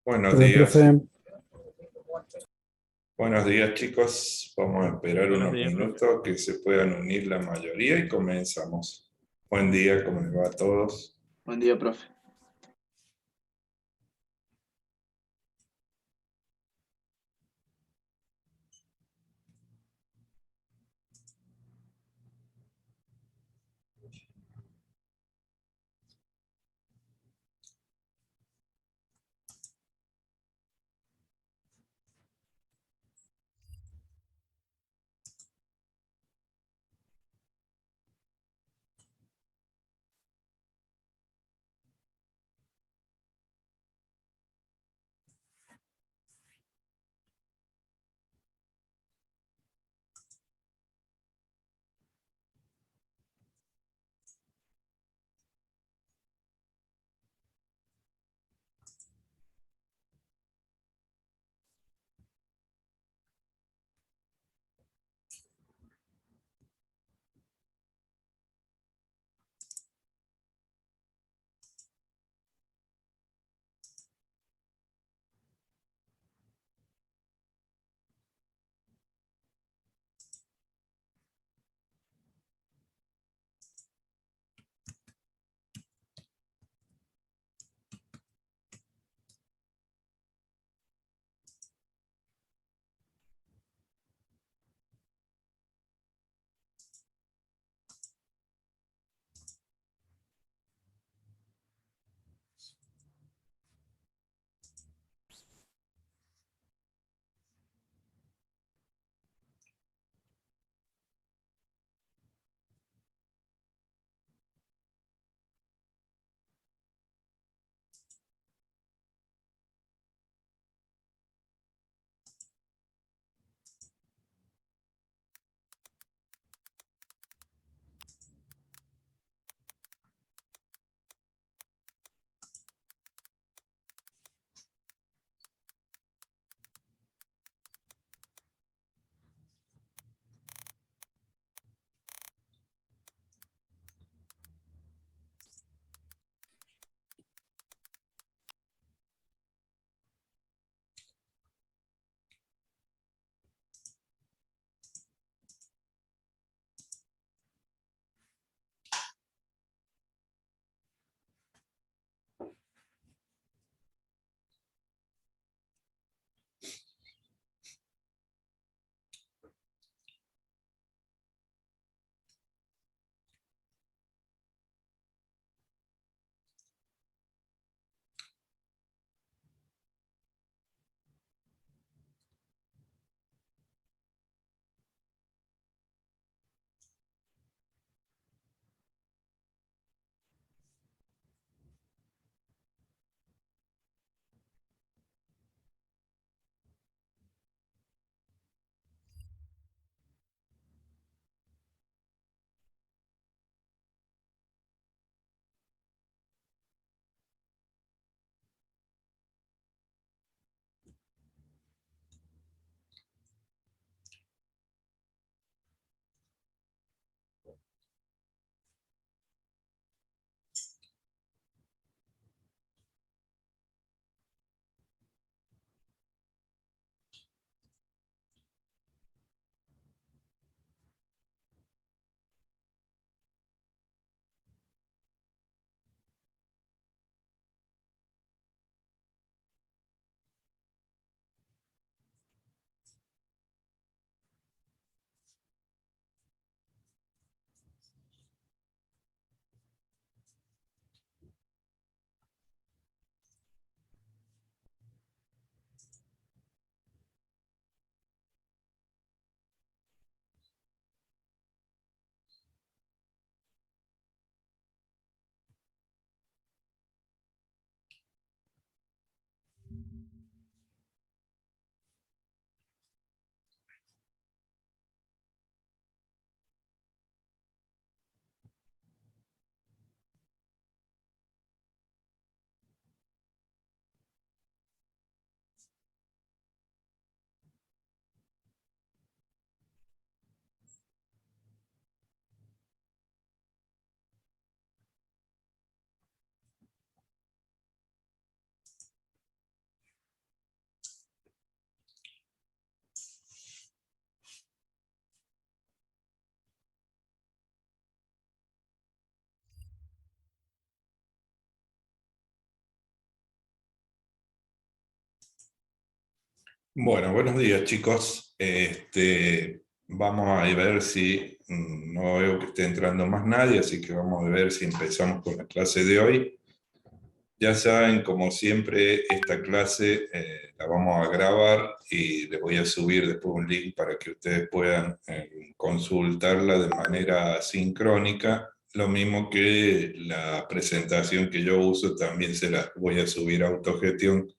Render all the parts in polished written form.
Buenos Hola, días, profe. buenos días chicos. Vamos a esperar Buenos unos días, profe. minutos que se puedan unir la mayoría y comenzamos. Buen día, ¿cómo les va a todos? Buen día, profe. Bueno, buenos días chicos. Vamos a ver si no veo que esté entrando más nadie, así que vamos a ver si empezamos con la clase de hoy. Ya saben, como siempre, esta clase la vamos a grabar y les voy a subir después un link para que ustedes puedan consultarla de manera sincrónica. Lo mismo que la presentación que yo uso, también se la voy a subir a autogestión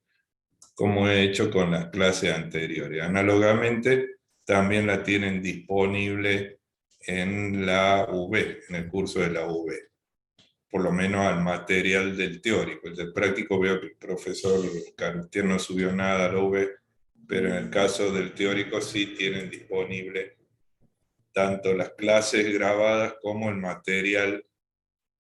como he hecho con las clases anteriores. Análogamente, también la tienen disponible en la UB, en el curso de la UB, por lo menos al material del teórico. El del práctico veo que el profesor Cartier no subió nada a la UB, pero en el caso del teórico sí tienen disponible tanto las clases grabadas como el material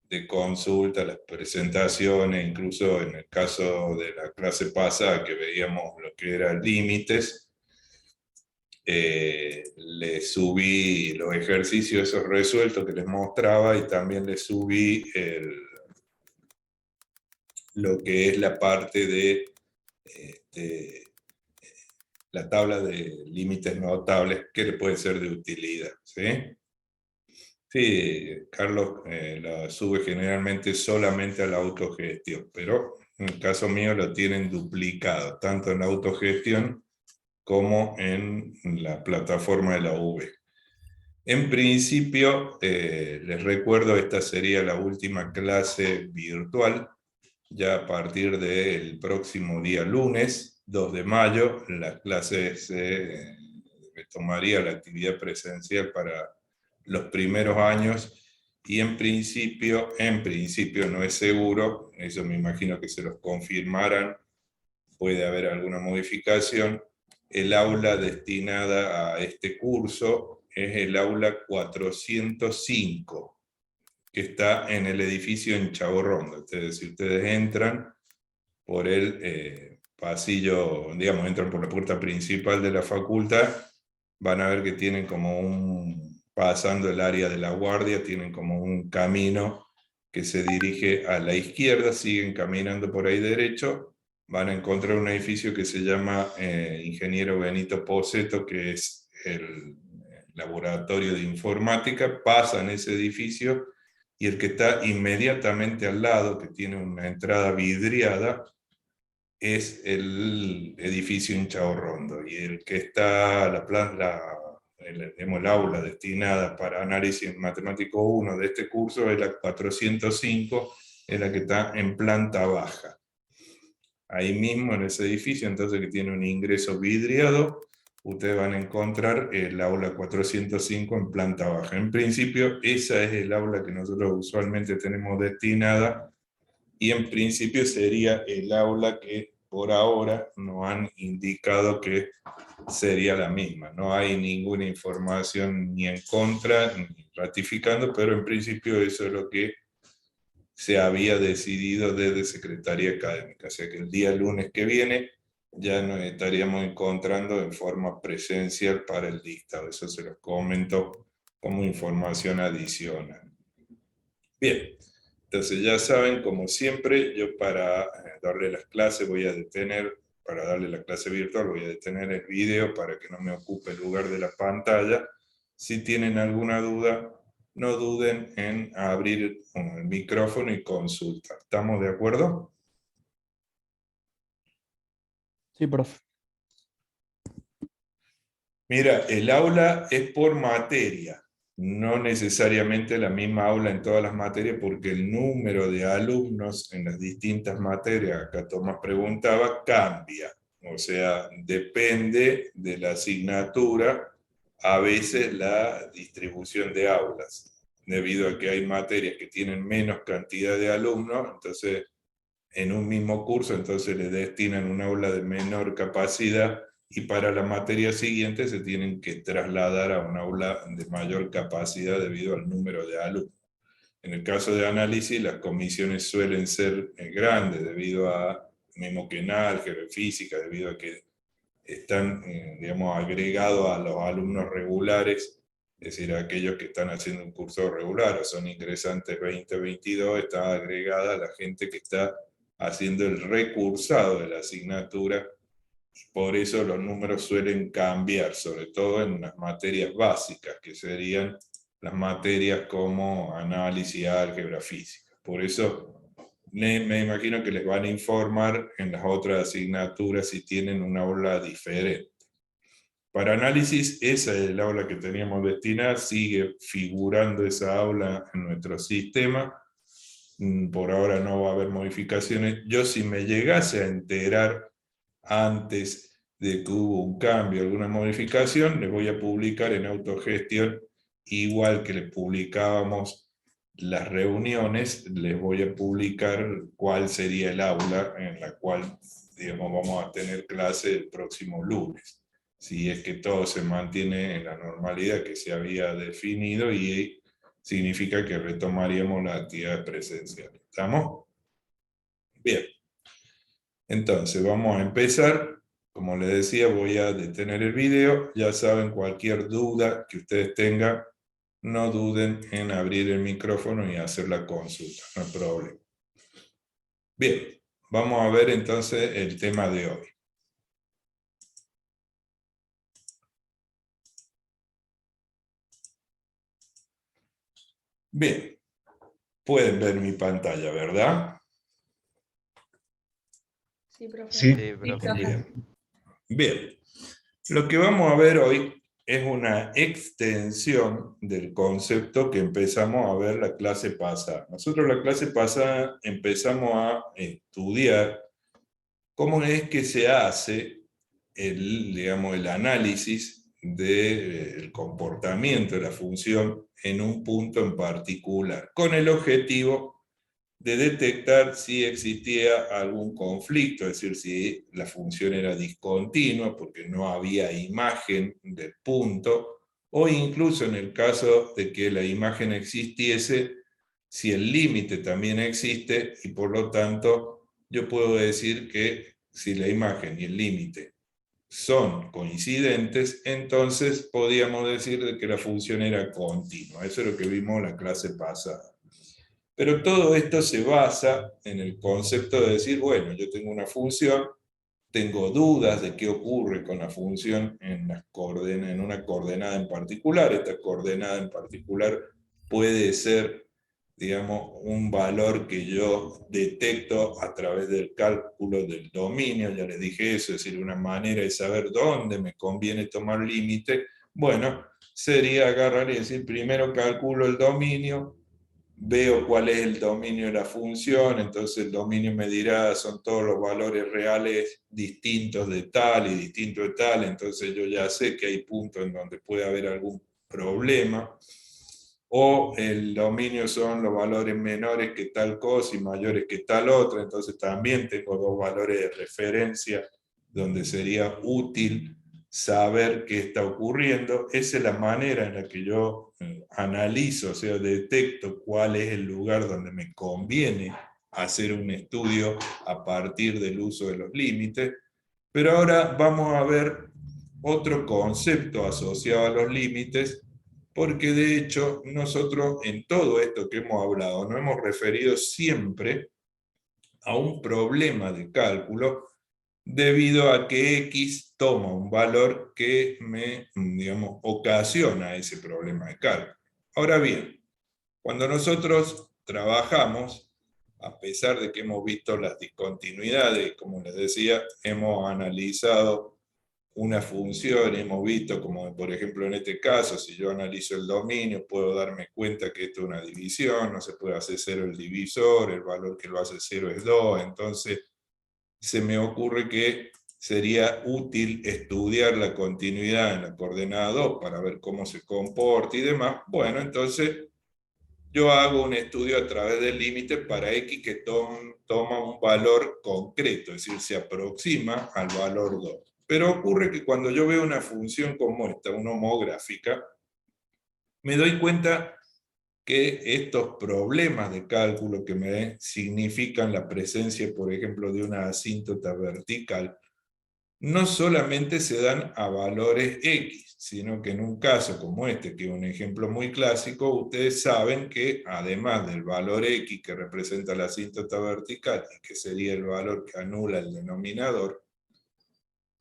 de consulta, las presentaciones, incluso en el caso de la clase pasada que veíamos lo que eran límites, le subí los ejercicios esos resueltos que les mostraba y también le subí lo que es la parte de la tabla de límites notables que le puede ser de utilidad. ¿Sí? Sí, Carlos la sube generalmente solamente a la autogestión, pero en el caso mío lo tienen duplicado, tanto en la autogestión como en la plataforma de la V. En principio, les recuerdo, esta sería la última clase virtual. Ya a partir del próximo día lunes, 2 de mayo, las clases retomaría la actividad presencial para los primeros años y en principio no es seguro, eso me imagino que se los confirmarán, puede haber alguna modificación. El aula destinada a este curso es el aula 405, que está en el edificio en Chaborrondo. Ustedes, si ustedes entran por el pasillo, digamos, entran por la puerta principal de la facultad, van a ver que tienen como pasando el área de la guardia, tienen como un camino que se dirige a la izquierda, siguen caminando por ahí derecho, van a encontrar un edificio que se llama Ingeniero Benito Poceto, que es el laboratorio de informática, pasan ese edificio y el que está inmediatamente al lado, que tiene una entrada vidriada, es el edificio en Chaorrondo, y el que está el aula destinada para análisis matemático 1 de este curso es la 405, es la que está en planta baja. Ahí mismo en ese edificio, entonces, que tiene un ingreso vidriado, ustedes van a encontrar el aula 405 en planta baja. En principio, esa es el aula que nosotros usualmente tenemos destinada, y en principio sería el aula que por ahora nos han indicado que sería la misma. No hay ninguna información ni en contra ni ratificando, pero en principio eso es lo que se había decidido desde Secretaría Académica. O sea que el día lunes que viene ya nos estaríamos encontrando en forma presencial para el dictado. Eso se los comento como información adicional. Bien, entonces ya saben, como siempre, yo para darle las clases voy a detener, para darle la clase virtual voy a detener el video para que no me ocupe el lugar de la pantalla. Si tienen alguna duda, no duden en abrir el micrófono y consultar. ¿Estamos de acuerdo? Sí, profe. Mira, el aula es por materia, no necesariamente la misma aula en todas las materias, porque el número de alumnos en las distintas materias, acá Tomás preguntaba, cambia. O sea, depende de la asignatura, a veces la distribución de aulas, debido a que hay materias que tienen menos cantidad de alumnos, entonces en un mismo curso, entonces le destinan un aula de menor capacidad y para la materia siguiente se tienen que trasladar a un aula de mayor capacidad debido al número de alumnos. En el caso de análisis, las comisiones suelen ser grandes debido a, mismo que en álgebra, física, debido a que están, digamos, agregados a los alumnos regulares, es decir, a aquellos que están haciendo un curso regular o son ingresantes 2022, está agregada la gente que está haciendo el recursado de la asignatura Por eso los números suelen cambiar, sobre todo en las materias básicas, que serían las materias como análisis, álgebra, física. Por eso me imagino que les van a informar en las otras asignaturas si tienen una aula diferente. Para análisis, esa es el aula que teníamos destinada, sigue figurando esa aula en nuestro sistema. Por ahora no va a haber modificaciones. Yo, si me llegase a enterar antes de que hubo un cambio, alguna modificación, les voy a publicar en autogestión, igual que les publicábamos las reuniones, les voy a publicar cuál sería el aula en la cual, digamos, vamos a tener clase el próximo lunes, si es que todo se mantiene en la normalidad que se había definido, y significa que retomaríamos la actividad presencial. ¿Estamos? Bien. Entonces, vamos a empezar. Como les decía, voy a detener el video. Ya saben, cualquier duda que ustedes tengan, no duden en abrir el micrófono y hacer la consulta, no hay problema. Bien, vamos a ver entonces el tema de hoy. Bien, pueden ver mi pantalla, ¿verdad? Sí, profe. Sí. Sí, profe. Bien. Bien, lo que vamos a ver hoy es una extensión del concepto que empezamos a ver la clase pasada. Nosotros la clase pasada empezamos a estudiar cómo es que se hace digamos, el análisis del comportamiento de la función en un punto en particular, con el objetivo de detectar si existía algún conflicto, es decir, si la función era discontinua porque no había imagen del punto, o incluso en el caso de que la imagen existiese, si el límite también existe, y por lo tanto yo puedo decir que si la imagen y el límite son coincidentes, entonces podíamos decir de que la función era continua. Eso es lo que vimos en la clase pasada. Pero todo esto se basa en el concepto de decir, bueno, yo tengo una función, tengo dudas de qué ocurre con la función en una coordenada en particular. Esta coordenada en particular puede ser, digamos, un valor que yo detecto a través del cálculo del dominio, ya les dije eso, es decir, una manera de saber dónde me conviene tomar límite. Bueno, sería agarrar y decir, primero calculo el dominio, veo cuál es el dominio de la función, entonces el dominio me dirá, son todos los valores reales distintos de tal y distintos de tal, entonces yo ya sé que hay puntos en donde puede haber algún problema, o el dominio son los valores menores que tal cosa y mayores que tal otra, entonces también tengo dos valores de referencia donde sería útil saber qué está ocurriendo. Esa es la manera en la que yo analizo, o sea, detecto cuál es el lugar donde me conviene hacer un estudio a partir del uso de los límites. Pero ahora vamos a ver otro concepto asociado a los límites, porque de hecho nosotros en todo esto que hemos hablado nos hemos referido siempre a un problema de cálculo debido a que X toma un valor que me, digamos, ocasiona ese problema de cálculo. Ahora bien, cuando nosotros trabajamos, a pesar de que hemos visto las discontinuidades, como les decía, hemos analizado una función, hemos visto como por ejemplo en este caso, si yo analizo el dominio, puedo darme cuenta que esto es una división, no se puede hacer cero el divisor, el valor que lo hace cero es 2, entonces se me ocurre que sería útil estudiar la continuidad en la coordenada 2 para ver cómo se comporta y demás. Bueno, entonces yo hago un estudio a través del límite para X que toma un valor concreto, es decir, se aproxima al valor 2. Pero ocurre que cuando yo veo una función como esta, una homográfica, me doy cuenta que estos problemas de cálculo que me significan la presencia, por ejemplo, de una asíntota vertical, no solamente se dan a valores X, sino que en un caso como este, que es un ejemplo muy clásico, ustedes saben que además del valor X que representa la asíntota vertical y que sería el valor que anula el denominador,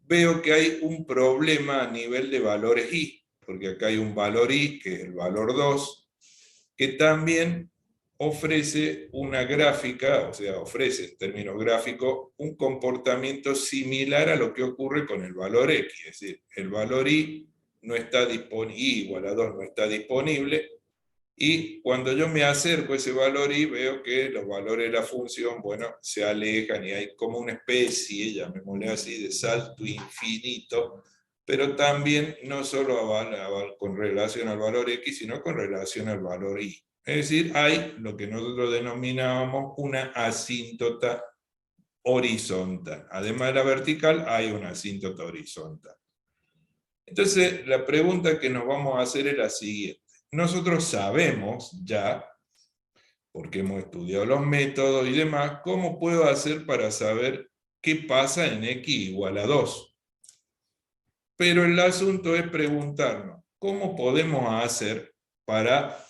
veo que hay un problema a nivel de valores y, porque acá hay un valor y, que es el valor 2, que también ofrece una gráfica, o sea, ofrece en términos gráficos un comportamiento similar a lo que ocurre con el valor x, es decir, el valor y no está disponible, y igual a 2 no está disponible, y cuando yo me acerco a ese valor y veo que los valores de la función, bueno, se alejan y hay como una especie, llamémosle así, de salto infinito, pero también no solo con relación al valor x, sino con relación al valor y. Es decir, hay lo que nosotros denominábamos una asíntota horizontal. Además de la vertical, hay una asíntota horizontal. Entonces, la pregunta que nos vamos a hacer es la siguiente. Nosotros sabemos ya, porque hemos estudiado los métodos y demás, cómo puedo hacer para saber qué pasa en x igual a 2. Pero el asunto es preguntarnos, ¿cómo podemos hacer para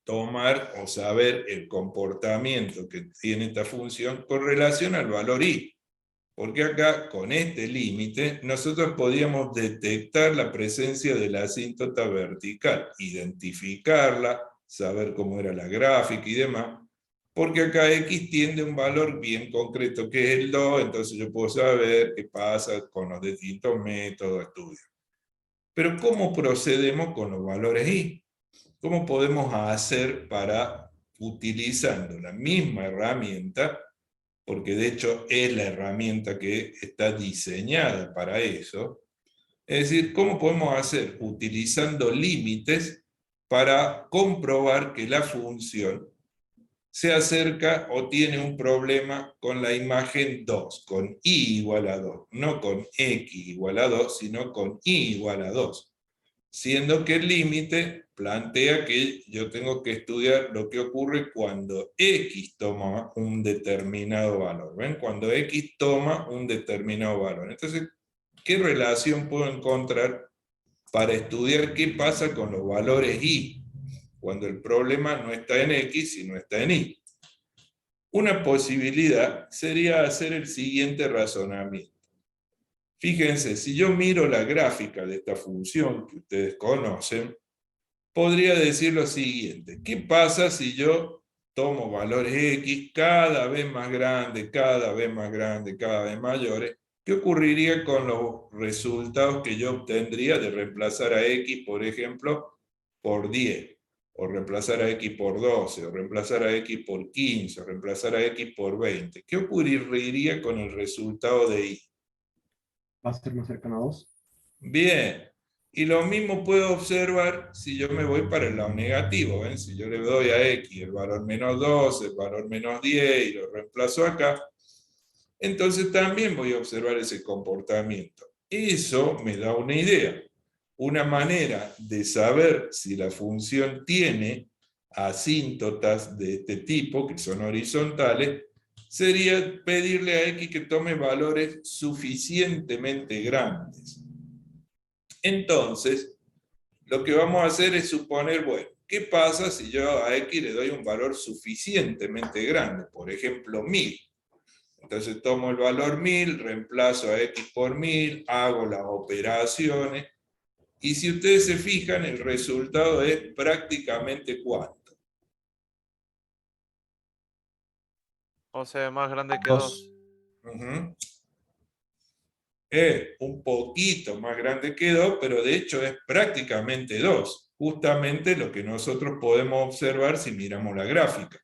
tomar o saber el comportamiento que tiene esta función con relación al valor y? Porque acá, con este límite, nosotros podíamos detectar la presencia de la asíntota vertical, identificarla, saber cómo era la gráfica y demás, porque acá x tiende a un valor bien concreto, que es el 2, entonces yo puedo saber qué pasa con los distintos métodos de estudio. Pero ¿cómo procedemos con los valores y? ¿Cómo podemos hacer para, utilizando la misma herramienta, porque de hecho es la herramienta que está diseñada para eso? Es decir, ¿cómo podemos hacer utilizando límites para comprobar que la función se acerca o tiene un problema con la imagen 2, con y igual a 2, no con x igual a 2, sino con y igual a 2? Siendo que el límite plantea que yo tengo que estudiar lo que ocurre cuando x toma un determinado valor. ¿Ven? Cuando x toma un determinado valor. Entonces, ¿qué relación puedo encontrar para estudiar qué pasa con los valores y? Cuando el problema no está en x, sino está en y. Una posibilidad sería hacer el siguiente razonamiento. Fíjense, si yo miro la gráfica de esta función que ustedes conocen, podría decir lo siguiente: ¿qué pasa si yo tomo valores x cada vez más grandes, cada vez más grandes, cada vez mayores? ¿Qué ocurriría con los resultados que yo obtendría de reemplazar a x, por ejemplo, por 10? O reemplazar a x por 12, o reemplazar a x por 15, o reemplazar a x por 20. ¿Qué ocurriría con el resultado de y? Va a ser más cercano a 2. Bien, y lo mismo puedo observar si yo me voy para el lado negativo. ¿Ven? Si yo le doy a x el valor menos 12, el valor menos 10 y lo reemplazo acá, entonces también voy a observar ese comportamiento. Eso me da una idea. Una manera de saber si la función tiene asíntotas de este tipo, que son horizontales, sería pedirle a x que tome valores suficientemente grandes. Entonces, lo que vamos a hacer es suponer, bueno, ¿qué pasa si yo a x le doy un valor suficientemente grande? Por ejemplo, 1000. Entonces tomo el valor 1000, reemplazo a x por 1000, hago las operaciones, y si ustedes se fijan, el resultado es prácticamente ¿cuánto? O sea, más grande que 2. 2. Uh-huh. Es un poquito más grande que 2, pero de hecho es prácticamente 2. Justamente lo que nosotros podemos observar si miramos la gráfica.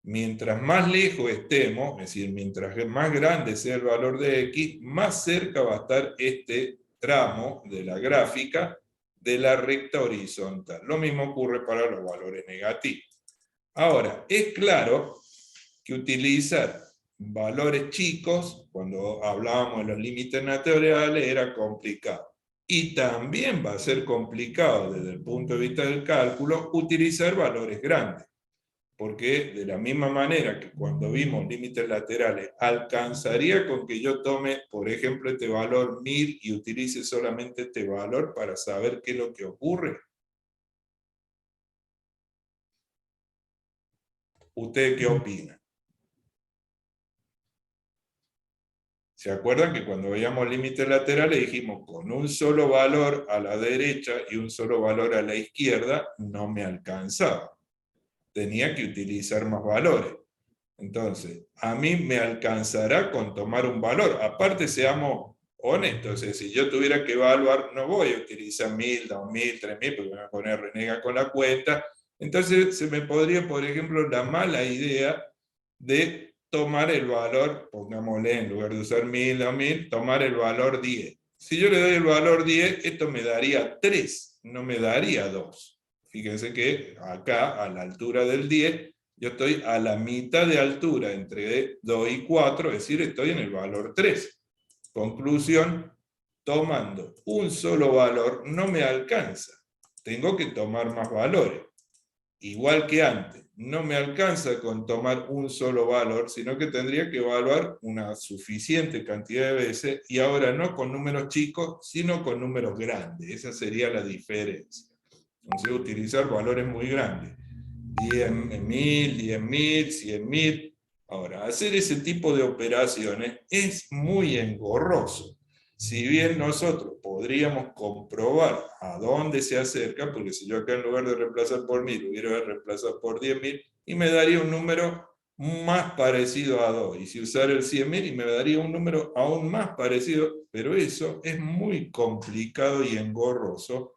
Mientras más lejos estemos, es decir, mientras más grande sea el valor de x, más cerca va a estar este tramo de la gráfica de la recta horizontal. Lo mismo ocurre para los valores negativos. Ahora, es claro que utilizar valores chicos, cuando hablábamos de los límites naturales, era complicado. Y también va a ser complicado desde el punto de vista del cálculo utilizar valores grandes, porque de la misma manera que cuando vimos límites laterales, alcanzaría con que yo tome, por ejemplo, este valor 1000 y utilice solamente este valor para saber qué es lo que ocurre. ¿Ustedes qué opinan? ¿Se acuerdan que cuando veíamos límites laterales dijimos con un solo valor a la derecha y un solo valor a la izquierda no me alcanzaba? Tenía que utilizar más valores. Entonces, a mí me alcanzará con tomar un valor. Aparte, seamos honestos, si yo tuviera que evaluar, no voy a utilizar 1000, 2000, 3000, porque me voy a poner renega con la cuenta. Entonces, se me podría, por ejemplo, la mala idea de tomar el valor, pongámosle, en lugar de usar 1000 o 1000, tomar el valor 10. Si yo le doy el valor 10, esto me daría 3, no me daría 2. Fíjense que acá, a la altura del 10, yo estoy a la mitad de altura entre 2 y 4, es decir, estoy en el valor 3. Conclusión, tomando un solo valor no me alcanza. Tengo que tomar más valores. Igual que antes, no me alcanza con tomar un solo valor, sino que tendría que evaluar una suficiente cantidad de veces, y ahora no con números chicos, sino con números grandes. Esa sería la diferencia. Entonces, utilizar valores muy grandes. 10.000, 10.000, 100.000. Ahora, hacer ese tipo de operaciones es muy engorroso. Si bien nosotros podríamos comprobar a dónde se acerca, porque si yo acá en lugar de reemplazar por 1000, hubiera reemplazado por 10.000, y me daría un número más parecido a 2. Y si usara el 100.000, y me daría un número aún más parecido, pero eso es muy complicado y engorroso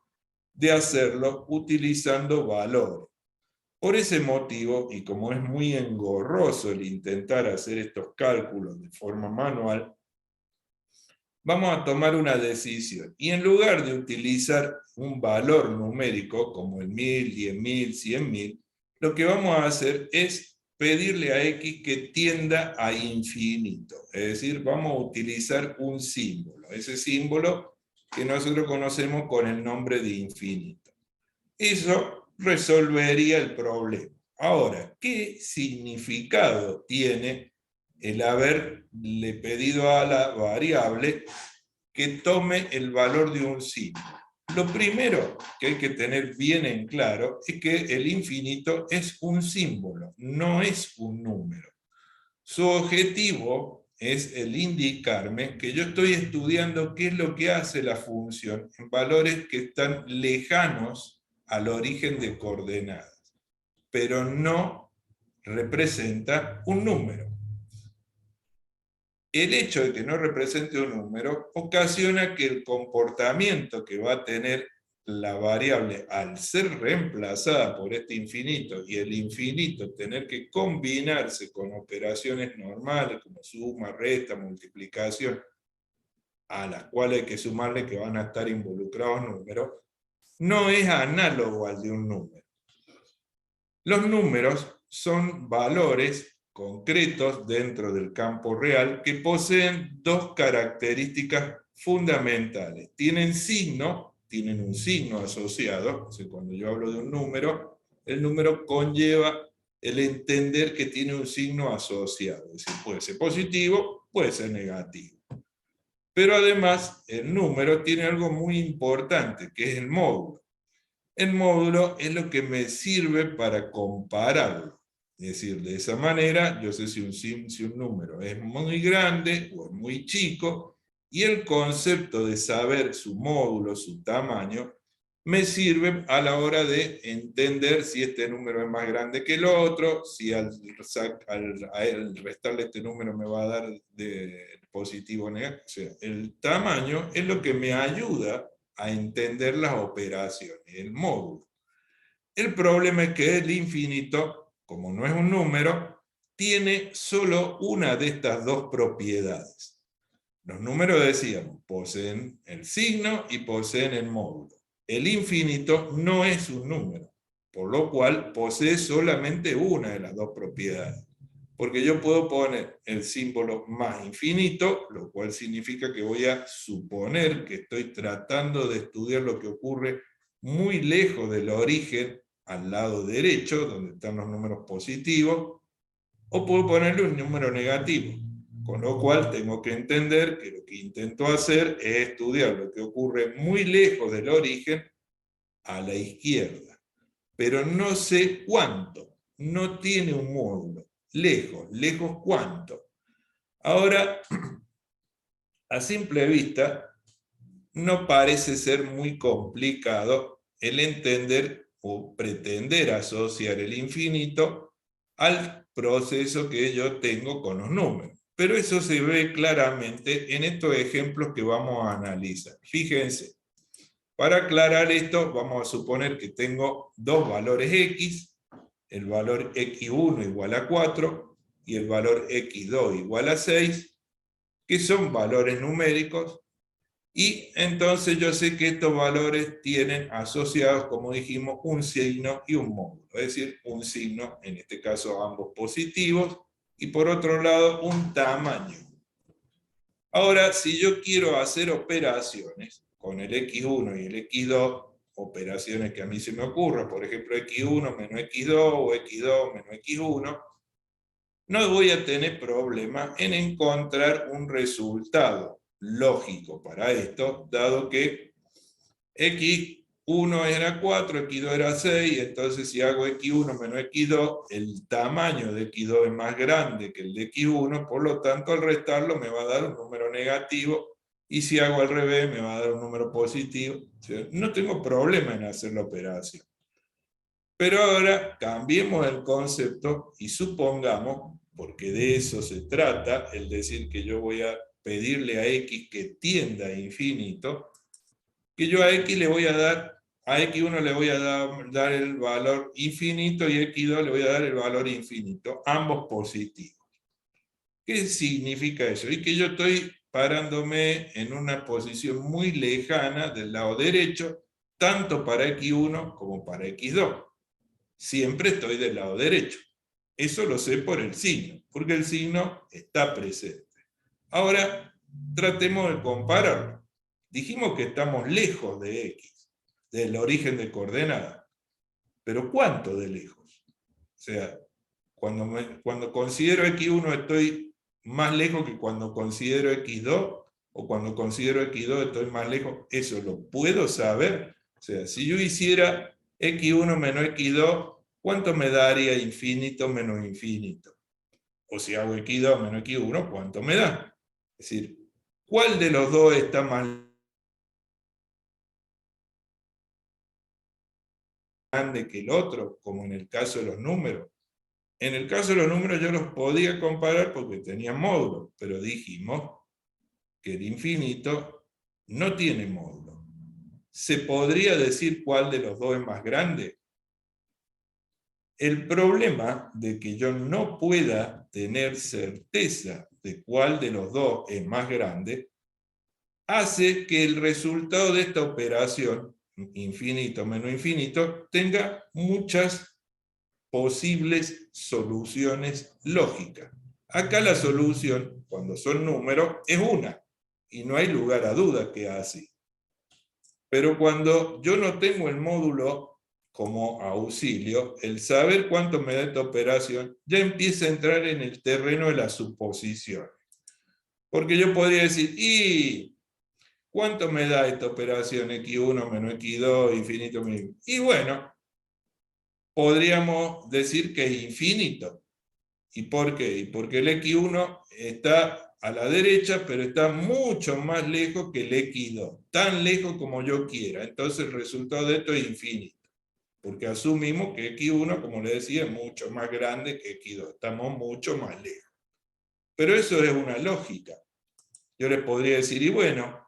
de hacerlo utilizando valores. Por ese motivo, y como es muy engorroso el intentar hacer estos cálculos de forma manual, vamos a tomar una decisión. Y en lugar de utilizar un valor numérico como el 1000, 10.000, 100.000, lo que vamos a hacer es pedirle a X que tienda a infinito. Es decir, vamos a utilizar un símbolo. Ese símbolo que nosotros conocemos con el nombre de infinito. Eso resolvería el problema. Ahora, ¿qué significado tiene el haberle pedido a la variable que tome el valor de un símbolo? Lo primero que hay que tener bien en claro es que el infinito es un símbolo, no es un número. Su objetivo es el indicarme que yo estoy estudiando qué es lo que hace la función en valores que están lejanos al origen de coordenadas, pero no representa un número. El hecho de que no represente un número ocasiona que el comportamiento que va a tener la variable al ser reemplazada por este infinito, y el infinito tener que combinarse con operaciones normales como suma, resta, multiplicación, a las cuales hay que sumarle que van a estar involucrados números, no es análogo al de un número. Los números son valores concretos dentro del campo real que poseen dos características fundamentales. Tienen un signo asociado. O sea, cuando yo hablo de un número, el número conlleva el entender que tiene un signo asociado. Es decir, puede ser positivo, puede ser negativo. Pero además, el número tiene algo muy importante, que es el módulo. El módulo es lo que me sirve para compararlo. Es decir, de esa manera yo sé si un número es muy grande o es muy chico, y el concepto de saber su módulo, su tamaño, me sirve a la hora de entender si este número es más grande que el otro, si al restarle este número me va a dar de positivo o negativo. O sea, el tamaño es lo que me ayuda a entender las operaciones, el módulo. El problema es que el infinito, como no es un número, tiene solo una de estas dos propiedades. Los números, decíamos, poseen el signo y poseen el módulo. El infinito no es un número, por lo cual posee solamente una de las dos propiedades. Porque yo puedo poner el símbolo más infinito, lo cual significa que voy a suponer que estoy tratando de estudiar lo que ocurre muy lejos del origen, al lado derecho, donde están los números positivos, o puedo ponerle un número negativo, con lo cual tengo que entender que lo que intento hacer es estudiar lo que ocurre muy lejos del origen, a la izquierda. Pero no sé cuánto, no tiene un módulo. Lejos, lejos cuánto. Ahora, a simple vista, no parece ser muy complicado el entender o pretender asociar el infinito al proceso que yo tengo con los números. Pero eso se ve claramente en estos ejemplos que vamos a analizar. Fíjense, para aclarar esto, vamos a suponer que tengo dos valores x, el valor x1 igual a 4 y el valor x2 igual a 6, que son valores numéricos, y entonces yo sé que estos valores tienen asociados, como dijimos, un signo y un módulo, es decir, un signo, en este caso ambos positivos, y por otro lado un tamaño. Ahora, si yo quiero hacer operaciones con el x1 y el x2, operaciones que a mí se me ocurran, por ejemplo, x1 menos x2 o x2 menos x1, no voy a tener problema en encontrar un resultado lógico para esto, dado que x1 era 4, x2 era 6, entonces si hago x1 menos x2, el tamaño de x2 es más grande que el de x1, por lo tanto al restarlo me va a dar un número negativo, y si hago al revés me va a dar un número positivo. O sea, no tengo problema en hacer la operación. Pero ahora cambiemos el concepto y supongamos, porque de eso se trata, el decir que yo voy a pedirle a x que tienda a infinito, que yo a x le voy a dar, a x1 le voy a dar el valor infinito y a x2 le voy a dar el valor infinito, ambos positivos. ¿Qué significa eso? Y que yo estoy parándome en una posición muy lejana del lado derecho, tanto para x1 como para x2. Siempre estoy del lado derecho. Eso lo sé por el signo, porque el signo está presente. Ahora, tratemos de compararlo. Dijimos que estamos lejos de x, del origen de coordenada. Pero ¿cuánto de lejos? O sea, cuando considero x1 estoy más lejos que cuando considero x2, o cuando considero x2 estoy más lejos. Eso lo puedo saber. O sea, si yo hiciera x1 menos x2, ¿cuánto me daría infinito menos infinito? O si hago x2 menos x1, ¿cuánto me da? Es decir, ¿cuál de los dos está más grande que el otro, como en el caso de los números? En el caso de los números yo los podía comparar porque tenían módulos, pero dijimos que el infinito no tiene módulo. ¿Se podría decir cuál de los dos es más grande? El problema de que yo no pueda tener certeza de cuál de los dos es más grande hace que el resultado de esta operación, infinito menos infinito, tenga muchas posibles soluciones lógicas. Acá la solución, cuando son números, es una, y no hay lugar a duda que así. Pero cuando yo no tengo el módulo como auxilio, el saber cuánto me da esta operación ya empieza a entrar en el terreno de la suposición. Porque yo podría decir, ¿y cuánto me da esta operación x1 menos x2 infinito menos? Y bueno, podríamos decir que es infinito. ¿Y por qué? Y porque el x1 está a la derecha, pero está mucho más lejos que el x2. Tan lejos como yo quiera. Entonces el resultado de esto es infinito. Porque asumimos que x1, como le decía, es mucho más grande que x2. Estamos mucho más lejos. Pero eso es una lógica. Yo les podría decir, y bueno,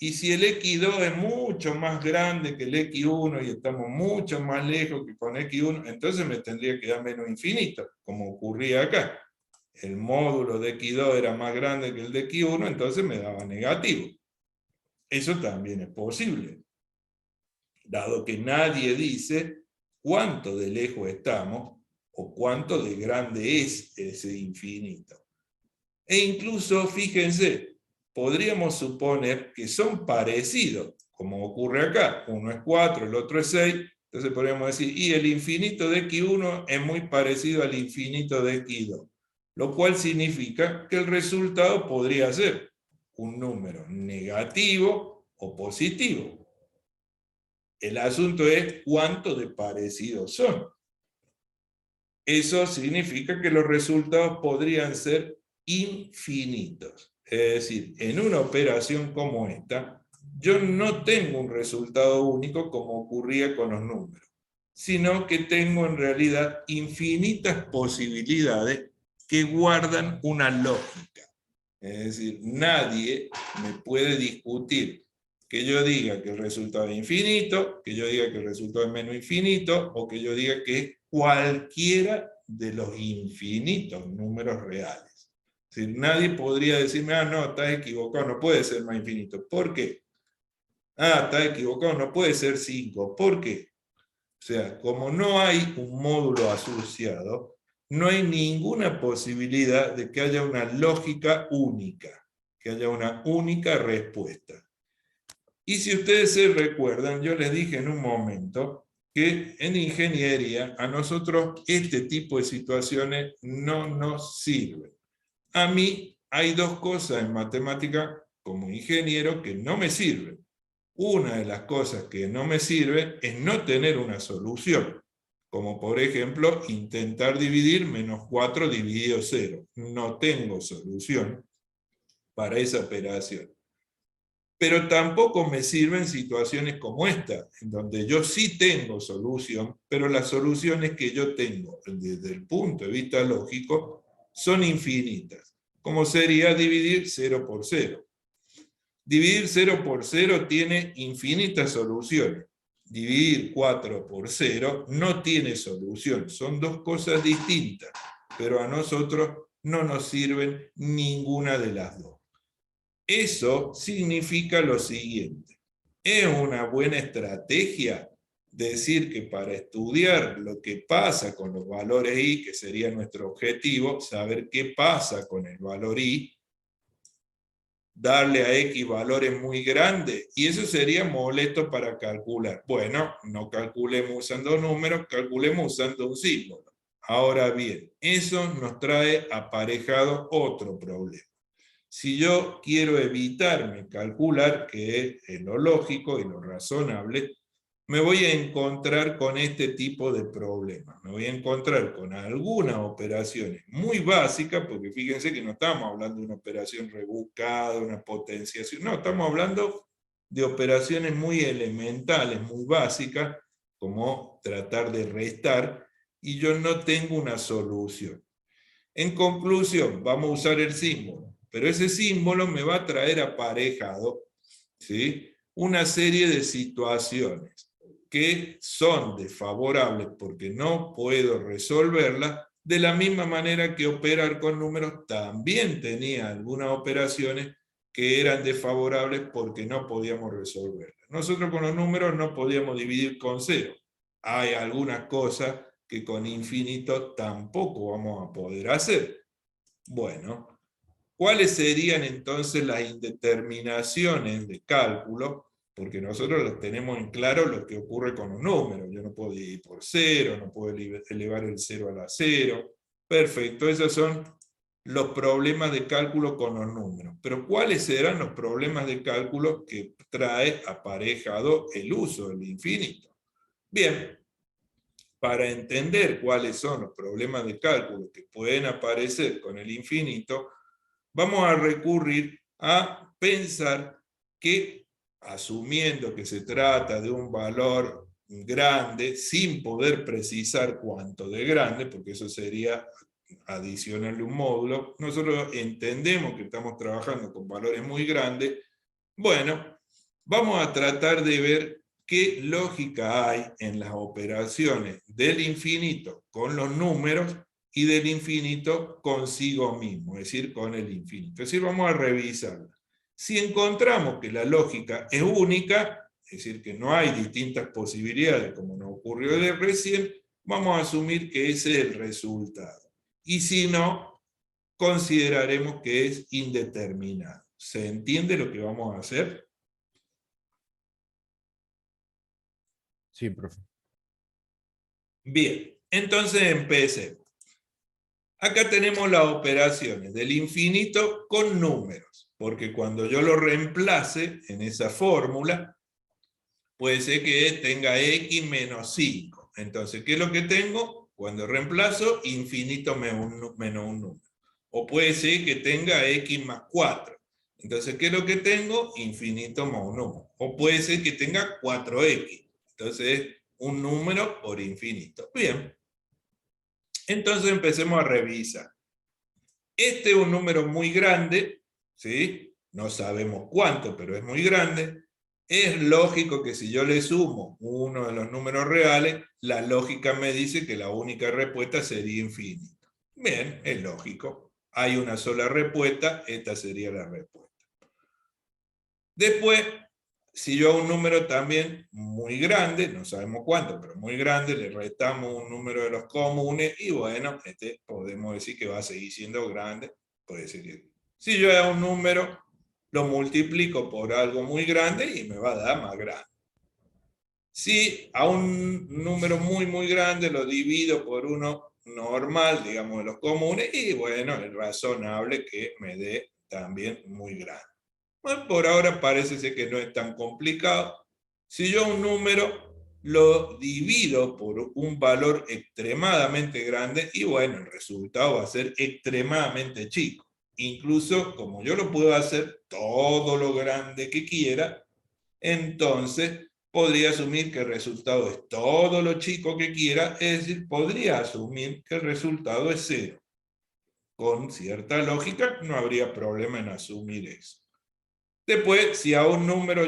y si el x2 es mucho más grande que el x1 y estamos mucho más lejos que con x1, entonces me tendría que dar menos infinito, como ocurría acá. El módulo de x2 era más grande que el de x1, entonces me daba negativo. Eso también es posible, dado que nadie dice cuánto de lejos estamos o cuánto de grande es ese infinito. E incluso, fíjense, podríamos suponer que son parecidos, como ocurre acá. Uno es 4, el otro es 6. Entonces podríamos decir, y el infinito de x1 es muy parecido al infinito de x2. Lo cual significa que el resultado podría ser un número negativo o positivo. El asunto es cuánto de parecidos son. Eso significa que los resultados podrían ser infinitos. Es decir, en una operación como esta, yo no tengo un resultado único como ocurría con los números, sino que tengo en realidad infinitas posibilidades que guardan una lógica. Es decir, nadie me puede discutir que yo diga que el resultado es infinito, que yo diga que el resultado es menos infinito, o que yo diga que es cualquiera de los infinitos números reales. Es decir, nadie podría decirme, ah, no, estás equivocado, no puede ser más infinito. ¿Por qué? Ah, estás equivocado, no puede ser 5. ¿Por qué? O sea, como no hay un módulo asociado, no hay ninguna posibilidad de que haya una lógica única, que haya una única respuesta. Y si ustedes se recuerdan, yo les dije en un momento que en ingeniería a nosotros este tipo de situaciones no nos sirven. A mí hay dos cosas en matemática como ingeniero que no me sirven. Una de las cosas que no me sirve es no tener una solución, como por ejemplo intentar dividir menos 4 dividido 0. No tengo solución para esa operación. Pero tampoco me sirven situaciones como esta, en donde yo sí tengo solución, pero las soluciones que yo tengo desde el punto de vista lógico son infinitas, como sería dividir 0 por 0. Dividir 0 por 0 tiene infinitas soluciones. Dividir 4 por 0 no tiene solución. Son dos cosas distintas, pero a nosotros no nos sirven ninguna de las dos. Eso significa lo siguiente. Es una buena estrategia decir que para estudiar lo que pasa con los valores i, que sería nuestro objetivo, saber qué pasa con el valor i, darle a x valores muy grandes, y eso sería molesto para calcular. Bueno, no calculemos usando números, calculemos usando un símbolo. Ahora bien, eso nos trae aparejado otro problema. Si yo quiero evitarme calcular, que es lo lógico y lo razonable, me voy a encontrar con este tipo de problemas. Me voy a encontrar con algunas operaciones muy básicas, porque fíjense que no estamos hablando de una operación rebuscada, una potenciación, no, estamos hablando de operaciones muy elementales, muy básicas, como tratar de restar, y yo no tengo una solución. En conclusión, vamos a usar el símbolo, pero ese símbolo me va a traer aparejado, ¿sí?, una serie de situaciones que son desfavorables porque no puedo resolverlas, de la misma manera que operar con números también tenía algunas operaciones que eran desfavorables porque no podíamos resolverlas. Nosotros con los números no podíamos dividir con 0. Hay algunas cosas que con infinito tampoco vamos a poder hacer. Bueno, ¿cuáles serían entonces las indeterminaciones de cálculo? Porque nosotros tenemos en claro lo que ocurre con los números. Yo no puedo dividir por 0, no puedo elevar el 0 a la 0. Perfecto, esos son los problemas de cálculo con los números. Pero ¿cuáles serán los problemas de cálculo que trae aparejado el uso del infinito? Bien, para entender cuáles son los problemas de cálculo que pueden aparecer con el infinito, vamos a recurrir a pensar que, asumiendo que se trata de un valor grande, sin poder precisar cuánto de grande, porque eso sería adicionarle un módulo, nosotros entendemos que estamos trabajando con valores muy grandes. Bueno, vamos a tratar de ver qué lógica hay en las operaciones del infinito con los números y del infinito consigo mismo, es decir, con el infinito. Es decir, vamos a revisarla. Si encontramos que la lógica es única, es decir, que no hay distintas posibilidades como nos ocurrió de recién, vamos a asumir que ese es el resultado. Y si no, consideraremos que es indeterminado. ¿Se entiende lo que vamos a hacer? Sí, profe. Bien, entonces empecemos. Acá tenemos las operaciones del infinito con números, porque cuando yo lo reemplace en esa fórmula, puede ser que tenga x menos 5. Entonces, ¿qué es lo que tengo? Cuando reemplazo, infinito menos un número. O puede ser que tenga x más 4. Entonces, ¿qué es lo que tengo? Infinito más un número. O puede ser que tenga 4x. Entonces, es un número por infinito. Bien. Entonces, empecemos a revisar. Este es un número muy grande, ¿sí? No sabemos cuánto, pero es muy grande. Es lógico que si yo le sumo uno de los números reales, la lógica me dice que la única respuesta sería infinito. Bien, es lógico. Hay una sola respuesta, esta sería la respuesta. Después, si yo a un número también muy grande, no sabemos cuánto, pero muy grande, le restamos un número de los comunes y bueno, este podemos decir que va a seguir siendo grande. Puede ser que si yo a un número lo multiplico por algo muy grande y me va a dar más grande. Si a un número muy grande lo divido por uno normal, digamos de los comunes, y bueno, es razonable que me dé también muy grande. Bueno, por ahora parece ser que no es tan complicado. Si yo un número lo divido por un valor extremadamente grande, y bueno, el resultado va a ser extremadamente chico. Incluso como yo lo puedo hacer todo lo grande que quiera, entonces podría asumir que el resultado es todo lo chico que quiera, es decir, podría asumir que el resultado es cero. Con cierta lógica no habría problema en asumir eso. Después, si a un número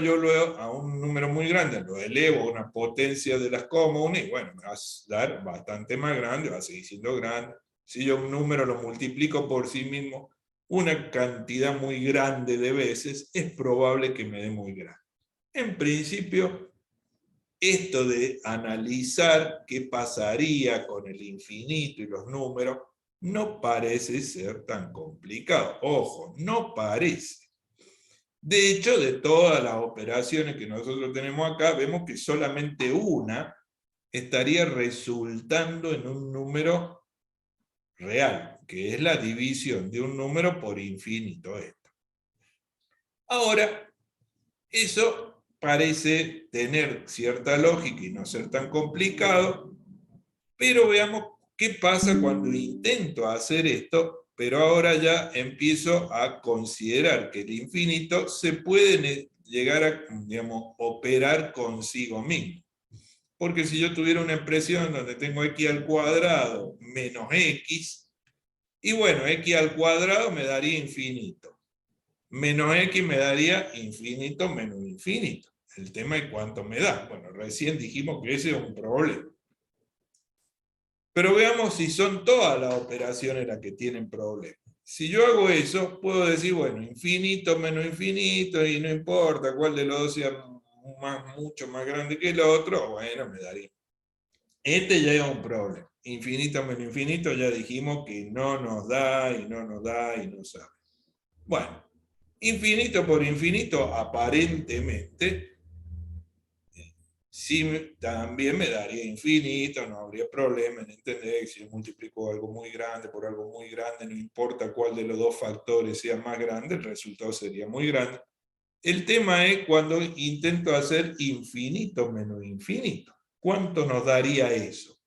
a un número muy grande lo elevo a una potencia de las comunes, bueno, me va a dar bastante más grande, va a seguir siendo grande. Si yo un número lo multiplico por sí mismo una cantidad muy grande de veces, es probable que me dé muy grande. En principio, esto de analizar qué pasaría con el infinito y los números no parece ser tan complicado. Ojo, no parece. De hecho, de todas las operaciones que nosotros tenemos acá, vemos que solamente una estaría resultando en un número real, que es la división de un número por infinito. Esto. Ahora, eso parece tener cierta lógica y no ser tan complicado, pero veamos qué pasa cuando intento hacer esto, pero ahora ya empiezo a considerar que el infinito se puede llegar a, digamos, operar consigo mismo. Porque si yo tuviera una expresión donde tengo x al cuadrado menos x, y bueno, x al cuadrado me daría infinito. Menos x me daría infinito menos infinito. El tema es cuánto me da. Bueno, recién dijimos que ese es un problema. Pero veamos si son todas las operaciones las que tienen problemas. Si yo hago eso, puedo decir, bueno, infinito menos infinito, y no importa cuál de los dos sea mucho más grande que el otro, bueno, me daría. Este ya es un problema. Infinito menos infinito, ya dijimos que no nos da, y no nos da, y no sabe. Bueno, infinito por infinito, aparentemente, sí, también me daría infinito, no habría problema en entender que si yo multiplico algo muy grande por algo muy grande, no importa cuál de los dos factores sea más grande, el resultado sería muy grande. El tema es cuando intento hacer infinito menos infinito. ¿Cuánto nos daría eso?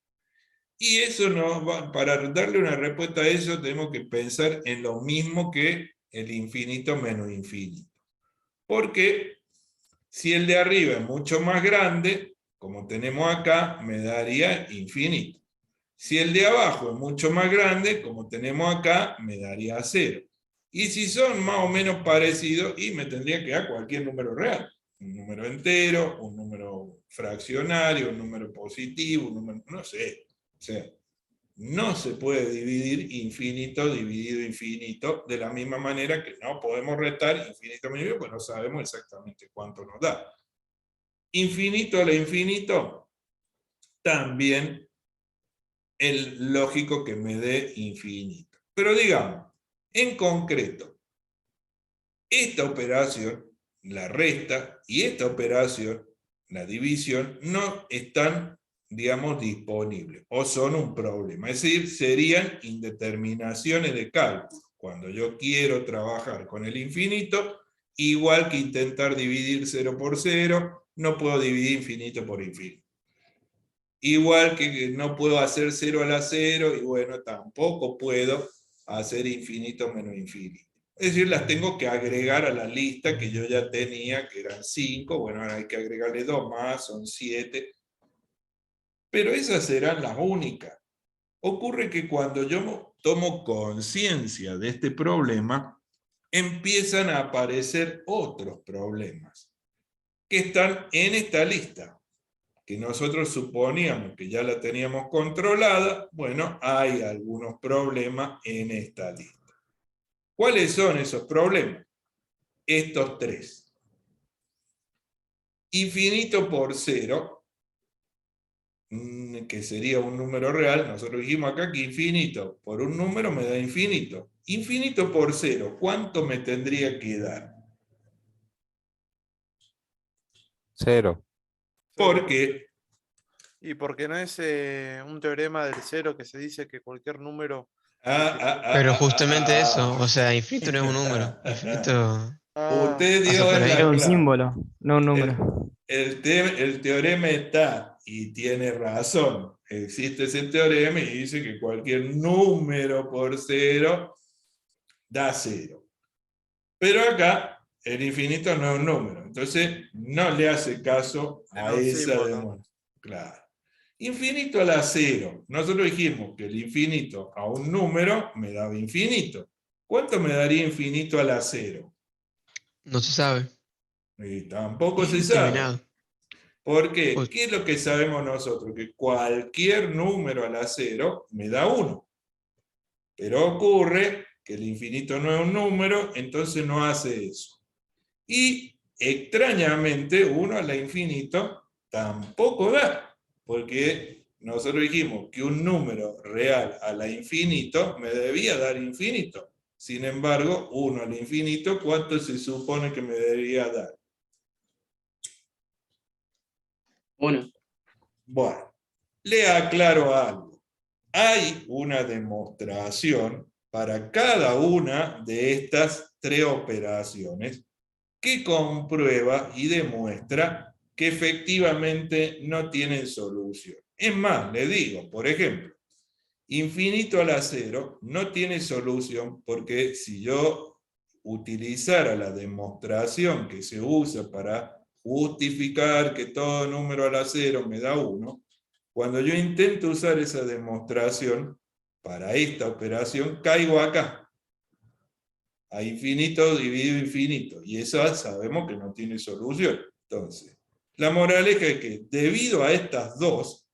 Y eso para darle una respuesta a eso, tenemos que pensar en lo mismo que el infinito menos infinito. Porque si el de arriba es mucho más grande, como tenemos acá, me daría infinito. Si el de abajo es mucho más grande, como tenemos acá, me daría 0. Y si son más o menos parecidos, y me tendría que dar cualquier número real. Un número entero, un número fraccionario, un número positivo, un número, no sé. O sea, no se puede dividir infinito dividido infinito de la misma manera que no podemos restar infinito medio, pues no sabemos exactamente cuánto nos da. Infinito a la infinito, también es lógico que me dé infinito. Pero digamos, en concreto, esta operación, la resta, y esta operación, la división, no están, digamos, disponibles o son un problema. Es decir, serían indeterminaciones de cálculo. Cuando yo quiero trabajar con el infinito, igual que intentar dividir 0 por 0, no puedo dividir infinito por infinito. Igual que no puedo hacer 0 a la 0, y bueno, tampoco puedo hacer infinito menos infinito. Es decir, las tengo que agregar a la lista que yo ya tenía, que eran 5. Bueno, ahora hay que agregarle 2 más, son 7. Pero esas serán las únicas. Ocurre que cuando yo tomo conciencia de este problema, empiezan a aparecer otros problemas que están en esta lista, que nosotros suponíamos que ya la teníamos controlada. Bueno, hay algunos problemas en esta lista. ¿Cuáles son esos problemas? Estos 3. Infinito por 0, que sería un número real. Nosotros dijimos acá que infinito por un número me da infinito. Infinito por 0, ¿cuánto me tendría que dar? 0. Porque Y porque no es un teorema del cero que se dice que cualquier número... Pero justamente eso, o sea, infinito no es un número. Infinito Ah, Usted pasa dio por en ahí. Es la un clave. símbolo, no un número. El teorema está, y tiene razón. Existe ese teorema y dice que cualquier número por 0 da 0. Pero acá el infinito no es un número, entonces no le hace caso a Es un esa símbolo. demostración. Claro. Infinito a la 0. Nosotros dijimos que el infinito a un número me daba infinito. ¿Cuánto me daría infinito a la 0? No se sabe. Y tampoco se sabe. Indeterminado. ¿Por qué? Pues, ¿Qué es lo que sabemos nosotros? Que cualquier número a la 0 me da 1. Pero ocurre que el infinito no es un número, entonces no hace eso. Y extrañamente 1 a la infinito tampoco da, porque nosotros dijimos que un número real a la infinito me debía dar infinito. Sin embargo, 1 al infinito, ¿cuánto se supone que me debería dar? 1. Bueno, le aclaro algo. Hay una demostración para cada una de estas 3 operaciones que comprueba y demuestra que efectivamente no tienen solución. Es más, le digo, por ejemplo, infinito a la 0 no tiene solución porque si yo utilizara la demostración que se usa para justificar que todo número a la 0 me da 1, cuando yo intento usar esa demostración para esta operación, caigo acá, a infinito dividido infinito, y eso sabemos que no tiene solución. Entonces, la moraleja es que debido a estas 2,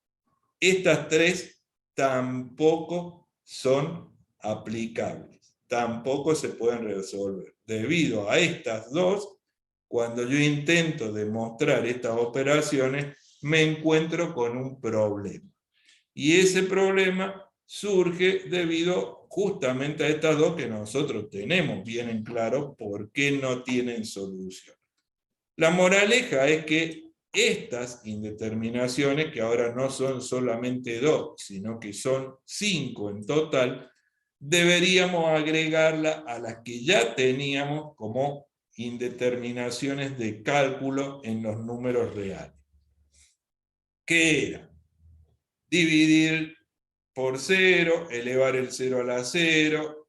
estas 3 tampoco son aplicables, tampoco se pueden resolver. Debido a estas 2, cuando yo intento demostrar estas operaciones, me encuentro con un problema. Y ese problema surge debido justamente a estas 2 que nosotros tenemos bien en claro por qué no tienen solución. La moraleja es que estas indeterminaciones, que ahora no son solamente 2, sino que son 5 en total, deberíamos agregarla a las que ya teníamos como indeterminaciones de cálculo en los números reales. ¿Qué era? Dividir por 0, elevar el 0 a la 0,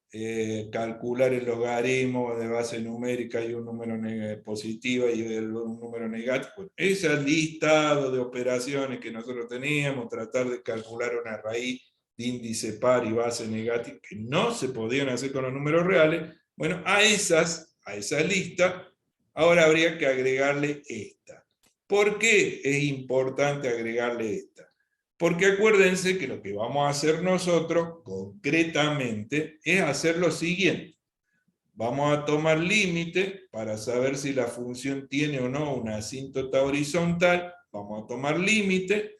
calcular el logaritmo de base numérica y un número positivo y un número negativo. Bueno, ese listado de operaciones que nosotros teníamos, tratar de calcular una raíz de índice par y base negativa, que no se podían hacer con los números reales, bueno, a esa lista, ahora habría que agregarle esta. ¿Por qué es importante agregarle esta? Porque acuérdense que lo que vamos a hacer nosotros concretamente es hacer lo siguiente. Vamos a tomar límite para saber si la función tiene o no una asíntota horizontal. Vamos a tomar límite.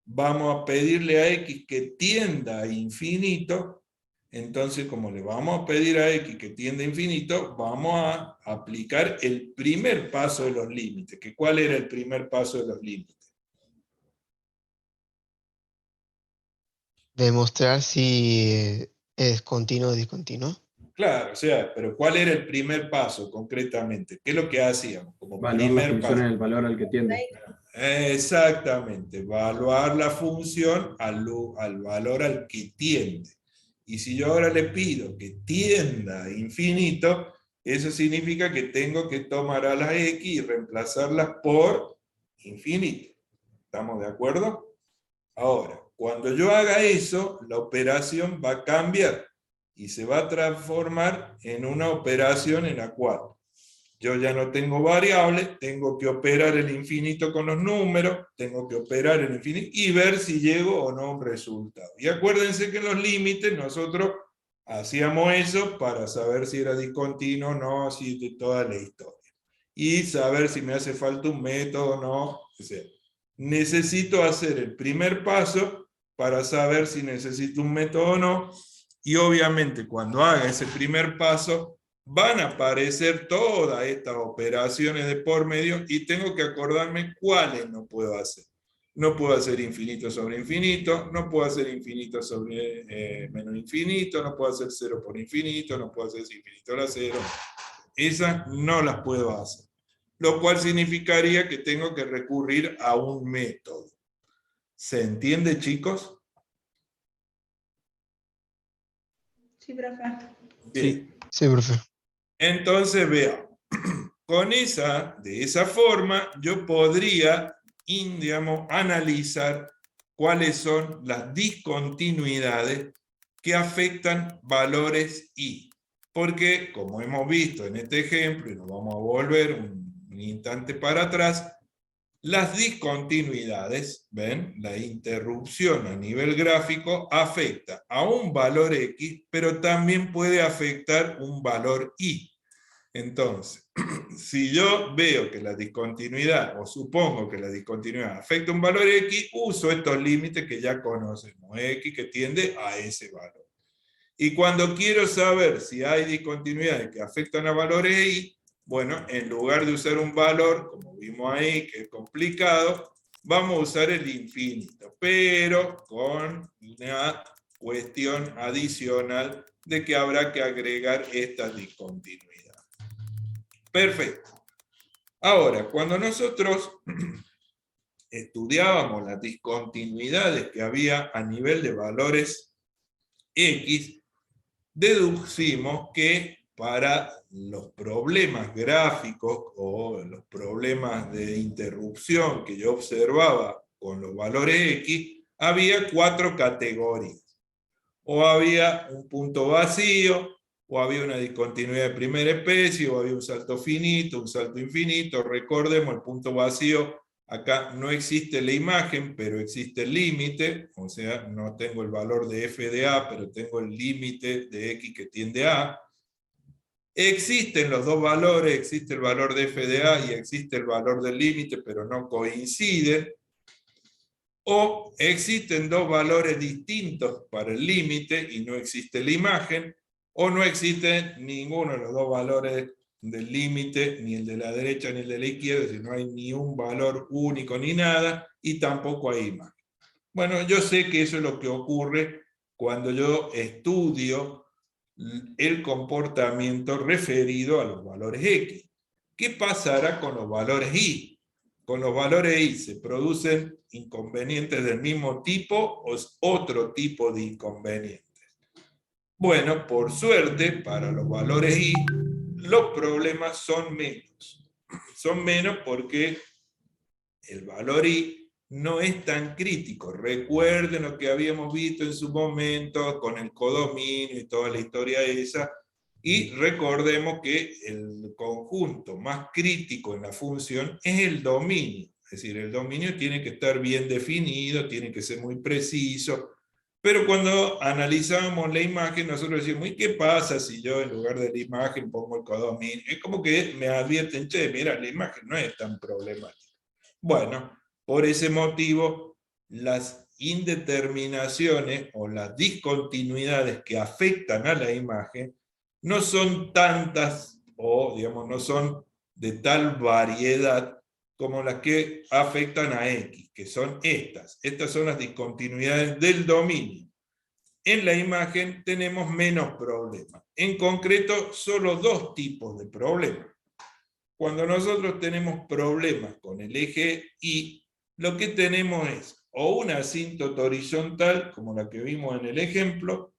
Vamos a pedirle a x que tienda a infinito. Entonces, como le vamos a pedir a x que tienda a infinito, vamos a aplicar el primer paso de los límites. ¿Cuál era el primer paso de los límites? demostrar si es continuo o discontinuo. Claro, o sea, pero ¿cuál era el primer paso concretamente? ¿Qué es lo que hacíamos como Evaluar la primer función en paso? el valor al que tiende. Exactamente, evaluar la función al valor al que tiende. Y si yo ahora le pido que tienda a infinito, eso significa que tengo que tomar a las x y reemplazarlas por infinito. ¿Estamos de acuerdo? Ahora, cuando yo haga eso, la operación va a cambiar y se va a transformar en una operación en la cual yo ya no tengo variables, tengo que operar el infinito con los números, tengo que operar el infinito y ver si llego o no a un resultado. Y acuérdense que en los límites nosotros hacíamos eso para saber si era discontinuo o no, así de toda la historia. Y saber si me hace falta un método o no. O sea, necesito hacer el primer paso para saber si necesito un método o no. Y obviamente cuando haga ese primer paso, van a aparecer todas estas operaciones de por medio y tengo que acordarme cuáles no puedo hacer. No puedo hacer infinito sobre infinito, no puedo hacer infinito sobre menos infinito, no puedo hacer 0 por infinito, no puedo hacer infinito a la 0. Esas no las puedo hacer. Lo cual significaría que tengo que recurrir a un método. ¿Se entiende, chicos? Sí, profe. Bien. Sí, profe. Entonces, veamos. De esa forma, yo podría, digamos, analizar cuáles son las discontinuidades que afectan valores i. Porque, como hemos visto en este ejemplo, y nos vamos a volver un instante para atrás, las discontinuidades, ¿ven? La interrupción a nivel gráfico afecta a un valor x, pero también puede afectar un valor y. Entonces, si yo veo que la discontinuidad, o supongo que la discontinuidad afecta un valor x, uso estos límites que ya conocemos, x que tiende a ese valor. Y cuando quiero saber si hay discontinuidades que afectan a valores y, bueno, en lugar de usar un valor, como vimos ahí, que es complicado, vamos a usar el infinito, pero con una cuestión adicional de que habrá que agregar esta discontinuidad. Perfecto. Ahora, cuando nosotros estudiábamos las discontinuidades que había a nivel de valores x, deducimos que para los problemas gráficos o los problemas de interrupción que yo observaba con los valores x, había 4 categorías. O había un punto vacío, o había una discontinuidad de primera especie, o había un salto finito, un salto infinito. Recordemos, el punto vacío, acá no existe la imagen, pero existe el límite, o sea, no tengo el valor de f de a, pero tengo el límite de x que tiende a a. Existen los dos valores, existe el valor de f de a y existe el valor del límite, pero no coinciden. O existen dos valores distintos para el límite y no existe la imagen, o no existe ninguno de los dos valores del límite, ni el de la derecha ni el de la izquierda, es decir, no hay ni un valor único ni nada, y tampoco hay imagen. Bueno, yo sé que eso es lo que ocurre cuando yo estudio el comportamiento referido a los valores X. ¿Qué pasará con los valores Y? Con los valores y se producen inconvenientes del mismo tipo o es otro tipo de inconvenientes. Bueno, por suerte, para los valores y, los problemas son menos. Son menos porque el valor y no es tan crítico. Recuerden lo que habíamos visto en su momento con el codominio y toda la historia esa. Y recordemos que el conjunto más crítico en la función es el dominio. Es decir, el dominio tiene que estar bien definido, tiene que ser muy preciso. Pero cuando analizamos la imagen, nosotros decimos, ¿y qué pasa si yo en lugar de la imagen pongo el codominio? Es como que me advierten, che, mira, la imagen no es tan problemática. Bueno, por ese motivo, las indeterminaciones o las discontinuidades que afectan a la imagen no son tantas o, digamos, no son de tal variedad como las que afectan a X, que son estas. Estas son las discontinuidades del dominio. En la imagen tenemos menos problemas. En concreto, solo dos tipos de problemas. Cuando nosotros tenemos problemas con el eje Y, lo que tenemos es o una asíntota horizontal, como la que vimos en el ejemplo,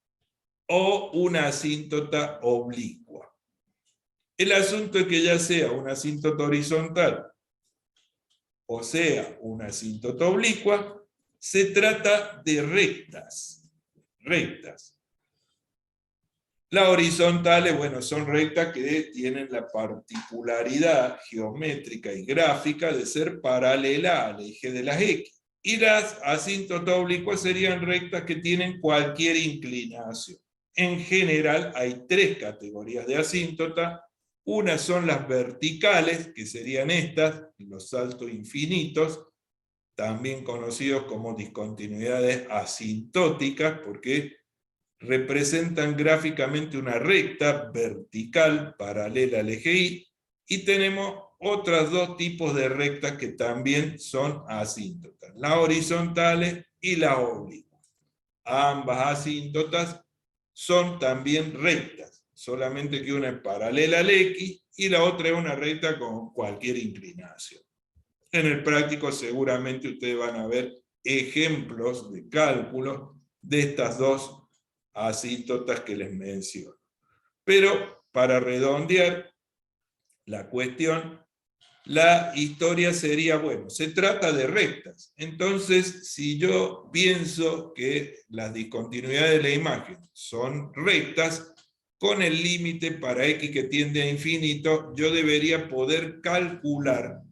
o una asíntota oblicua. El asunto es que ya sea una asíntota horizontal o sea una asíntota oblicua, se trata de rectas. Rectas. Las horizontales, bueno, son rectas que tienen la particularidad geométrica y gráfica de ser paralela al eje de las X. Y las asíntotas oblicuas serían rectas que tienen cualquier inclinación. En general hay tres categorías de asíntota. Una son las verticales, que serían estas, los saltos infinitos, también conocidos como discontinuidades asintóticas, porque representan gráficamente una recta vertical paralela al eje Y, y tenemos otros dos tipos de rectas que también son asíntotas, las horizontales y las oblicuas. Ambas asíntotas son también rectas, solamente que una es paralela al X y la otra es una recta con cualquier inclinación. En el práctico seguramente ustedes van a ver ejemplos de cálculo de estas dos asíntotas que les menciono. Pero para redondear la cuestión, la historia sería, bueno, se trata de rectas. Entonces, si yo pienso que las discontinuidades de la imagen son rectas, con el límite para X que tiende a infinito, yo debería poder calcular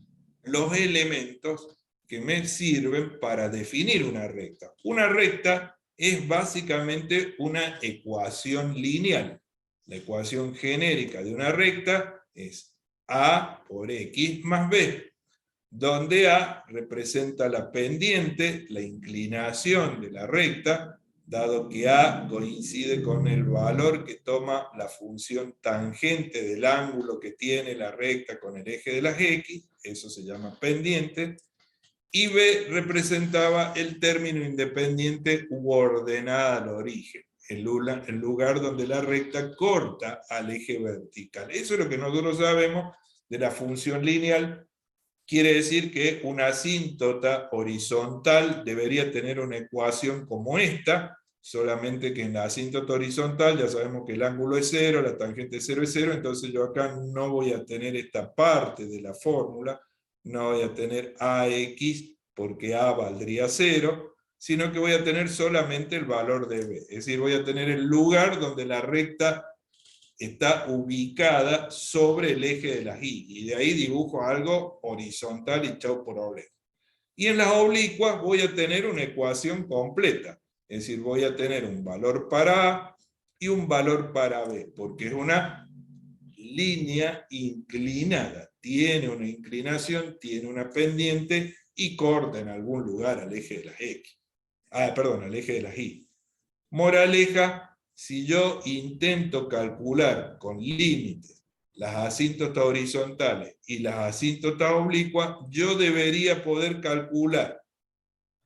los elementos que me sirven para definir una recta. Una recta es básicamente una ecuación lineal. La ecuación genérica de una recta es A por X más B, donde A representa la pendiente, la inclinación de la recta, dado que A coincide con el valor que toma la función tangente del ángulo que tiene la recta con el eje de las X, eso se llama pendiente, y B representaba el término independiente u ordenada al origen, el lugar donde la recta corta al eje vertical. Eso es lo que nosotros sabemos de la función lineal. Quiere decir que una asíntota horizontal debería tener una ecuación como esta, solamente que en la asíntota horizontal ya sabemos que el ángulo es 0, la tangente 0 es 0, entonces yo acá no voy a tener esta parte de la fórmula, no voy a tener AX porque A valdría 0, sino que voy a tener solamente el valor de B. Es decir, voy a tener el lugar donde la recta está ubicada sobre el eje de las Y, y de ahí dibujo algo horizontal y chau problema. Y en las oblicuas voy a tener una ecuación completa, es decir, voy a tener un valor para A y un valor para B, porque es una línea inclinada, tiene una inclinación, tiene una pendiente y corta en algún lugar al eje de las X. Al eje de las Y. Moraleja, si yo intento calcular con límites las asíntotas horizontales y las asíntotas oblicuas, yo debería poder calcular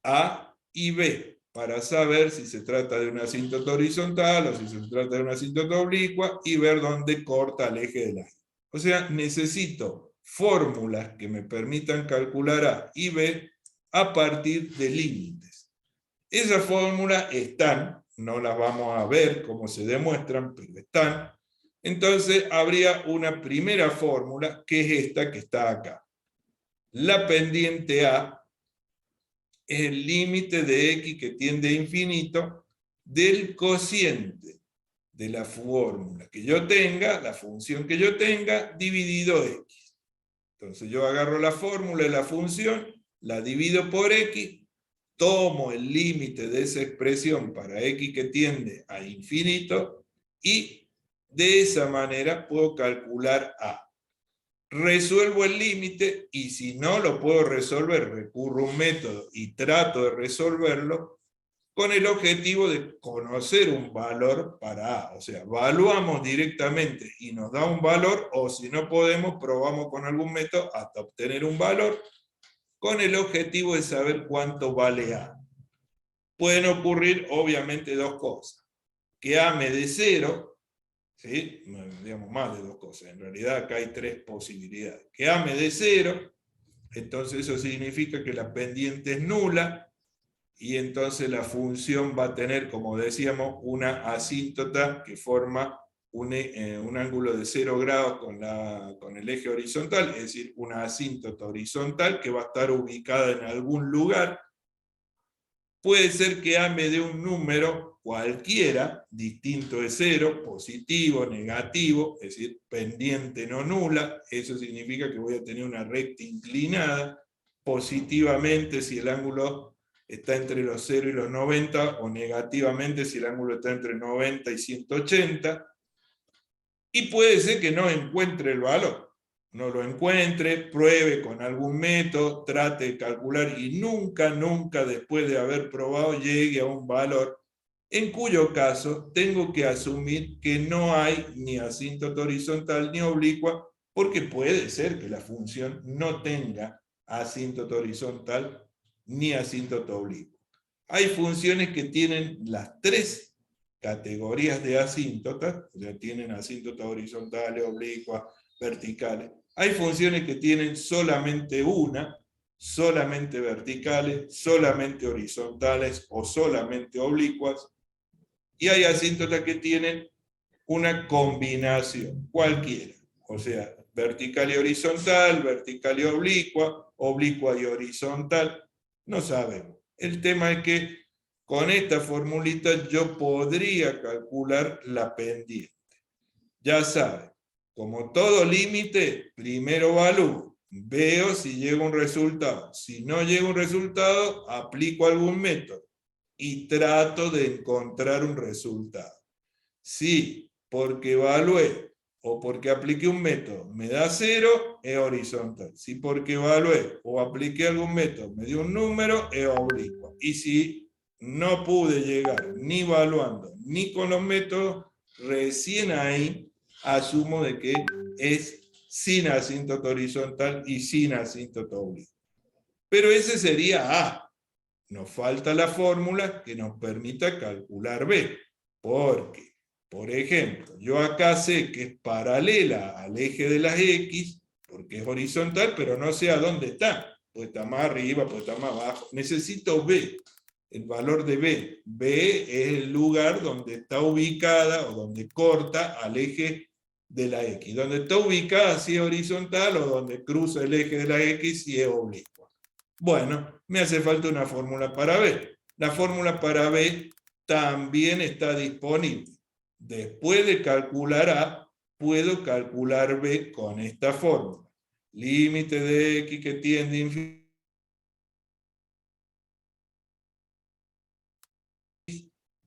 A y B para saber si se trata de una asíntota horizontal o si se trata de una asíntota oblicua y ver dónde corta el eje de la Y. O sea, necesito fórmulas que me permitan calcular A y B a partir de límites. Esas fórmulas están, no las vamos a ver cómo se demuestran, pero están. Entonces habría una primera fórmula, que es esta que está acá. La pendiente A es el límite de X que tiende a infinito del cociente de la fórmula que yo tenga, la función que yo tenga, dividido X. Entonces yo agarro la fórmula de la función, la divido por X, tomo el límite de esa expresión para X que tiende a infinito y de esa manera puedo calcular A. Resuelvo el límite y si no lo puedo resolver, recurro a un método y trato de resolverlo con el objetivo de conocer un valor para A. O sea, evaluamos directamente y nos da un valor, o si no podemos, probamos con algún método hasta obtener un valor, con el objetivo de saber cuánto vale A. Pueden ocurrir obviamente dos cosas. Que A me dé 0, ¿sí? Digamos más de dos cosas. En realidad acá hay tres posibilidades. Que A me dé 0, entonces eso significa que la pendiente es nula, y entonces la función va a tener, como decíamos, una asíntota que forma un ángulo de 0 grados con el eje horizontal, es decir, una asíntota horizontal que va a estar ubicada en algún lugar. Puede ser que A me dé un número cualquiera, distinto de 0, positivo, negativo, es decir, pendiente no nula. Eso significa que voy a tener una recta inclinada, positivamente si el ángulo está entre los 0 y los 90, o negativamente si el ángulo está entre 90 y 180. Y puede ser que no encuentre el valor. No lo encuentre, pruebe con algún método, trate de calcular y nunca, nunca después de haber probado llegue a un valor, en cuyo caso tengo que asumir que no hay ni asíntota horizontal ni oblicua, porque puede ser que la función no tenga asíntota horizontal ni asíntota oblicua. Hay funciones que tienen las tres categorías de asíntotas, o sea, tienen asíntotas horizontales, oblicuas, verticales. Hay funciones que tienen solamente una, solamente verticales, solamente horizontales o solamente oblicuas, y hay asíntotas que tienen una combinación, cualquiera, o sea, vertical y horizontal, vertical y oblicua, oblicua y horizontal, no sabemos. El tema es que con esta formulita yo podría calcular la pendiente. Ya saben, como todo límite, primero evalúo, veo si llega un resultado. Si no llega un resultado, aplico algún método y trato de encontrar un resultado. Si porque evalué o porque apliqué un método me da 0, es horizontal. Si porque evalué o apliqué algún método me dio un número, es oblicua. Y si no pude llegar ni evaluando ni con los métodos, recién ahí asumo de que es sin asíntota horizontal y sin asíntota oblicua. Pero ese sería A. Nos falta la fórmula que nos permita calcular B. Porque, por ejemplo, yo acá sé que es paralela al eje de las X, porque es horizontal, pero no sé a dónde está. Puede estar más arriba, puede estar más abajo. Necesito B, el valor de B. B es el lugar donde está ubicada o donde corta al eje de la X. Donde está ubicada si es horizontal o donde cruza el eje de la X si es oblicua. Bueno, me hace falta una fórmula para B. La fórmula para B también está disponible. Después de calcular A, puedo calcular B con esta fórmula. Límite de X que tiende a infinito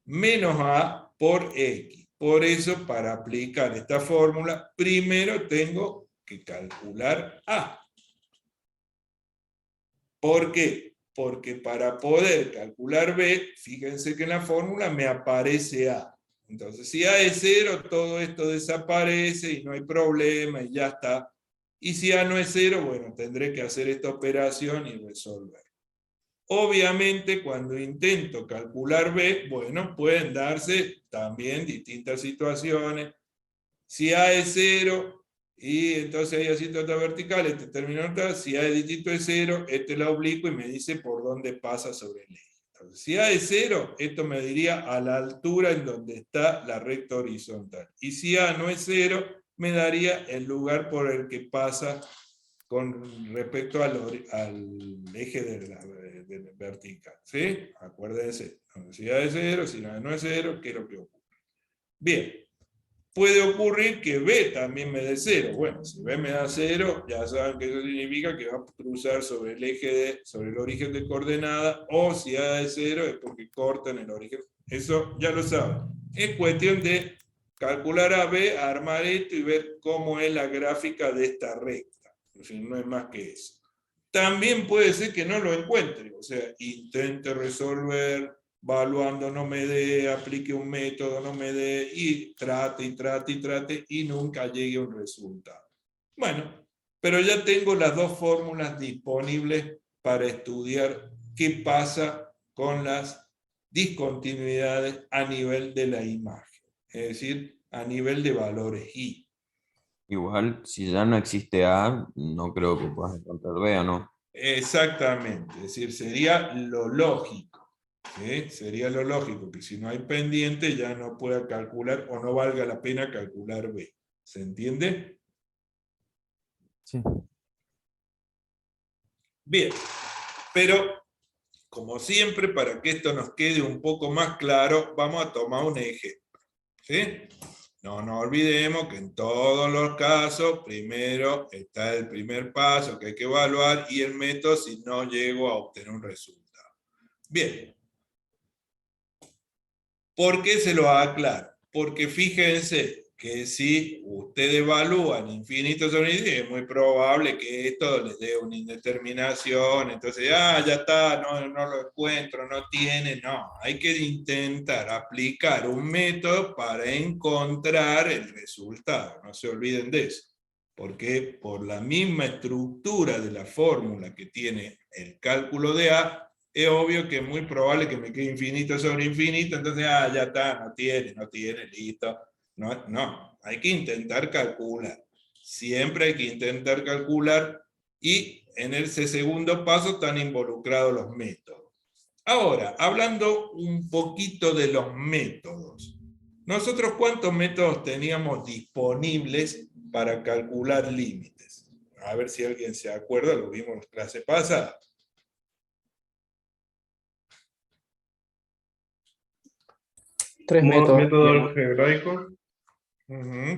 menos A por X. Por eso, para aplicar esta fórmula, primero tengo que calcular A. ¿Por qué? Porque para poder calcular B, fíjense que en la fórmula me aparece A. Entonces, si A es 0, todo esto desaparece y no hay problema y ya está. Y si A no es 0, bueno, tendré que hacer esta operación y resolver. Obviamente, cuando intento calcular B, bueno, pueden darse también distintas situaciones. Si A es 0, y entonces hay asíntota vertical, este término está, si A es distinto de 0, este es la oblicua y me dice por dónde pasa sobre el eje. Entonces, si A es 0, esto me diría a la altura en donde está la recta horizontal. Y si A no es 0, me daría el lugar por el que pasa con respecto al eje de la vertical. ¿Sí? Acuérdense. Si A es 0, si A no es 0, ¿qué es lo que ocurre? Bien. Puede ocurrir que B también me dé 0. Bueno, si B me da 0, ya saben que eso significa que va a cruzar sobre el eje sobre el origen de coordenada, o si A es 0 es porque corta en el origen. Eso ya lo saben. Es cuestión de calcular a B, armar esto y ver cómo es la gráfica de esta recta. En fin, no es más que eso. También puede ser que no lo encuentre, o sea, intente resolver, evaluando no me dé, aplique un método, no me dé, y trate, y nunca llegue a un resultado. Bueno, pero ya tengo las dos fórmulas disponibles para estudiar qué pasa con las discontinuidades a nivel de la imagen, es decir, a nivel de valores I. Igual, si ya no existe A, no creo que puedas encontrar B, ¿o no? Exactamente, es decir, sería lo lógico. ¿Sí? Sería lo lógico que si no hay pendiente ya no pueda calcular o no valga la pena calcular B. ¿Se entiende? Sí. Bien, pero como siempre, para que esto nos quede un poco más claro, vamos a tomar un ejemplo. ¿Sí? No nos olvidemos que en todos los casos, primero está el primer paso que hay que evaluar y el método si no llego a obtener un resultado. Bien. ¿Por qué se lo aclaro? Porque fíjense que si ustedes evalúan infinito sobre infinito, es muy probable que esto les dé una indeterminación, entonces, ya está, no lo encuentro, no tiene, no. Hay que intentar aplicar un método para encontrar el resultado, no se olviden de eso. Porque por la misma estructura de la fórmula que tiene el cálculo de A, es obvio que es muy probable que me quede infinito sobre infinito, entonces, ya está, no tiene, listo. No, hay que intentar calcular. Siempre hay que intentar calcular y en ese segundo paso están involucrados los métodos. Ahora, hablando un poquito de los métodos. Nosotros, ¿cuántos métodos teníamos disponibles para calcular límites? A ver si alguien se acuerda, lo vimos en la clase pasada. Tres métodos. Método algebraico.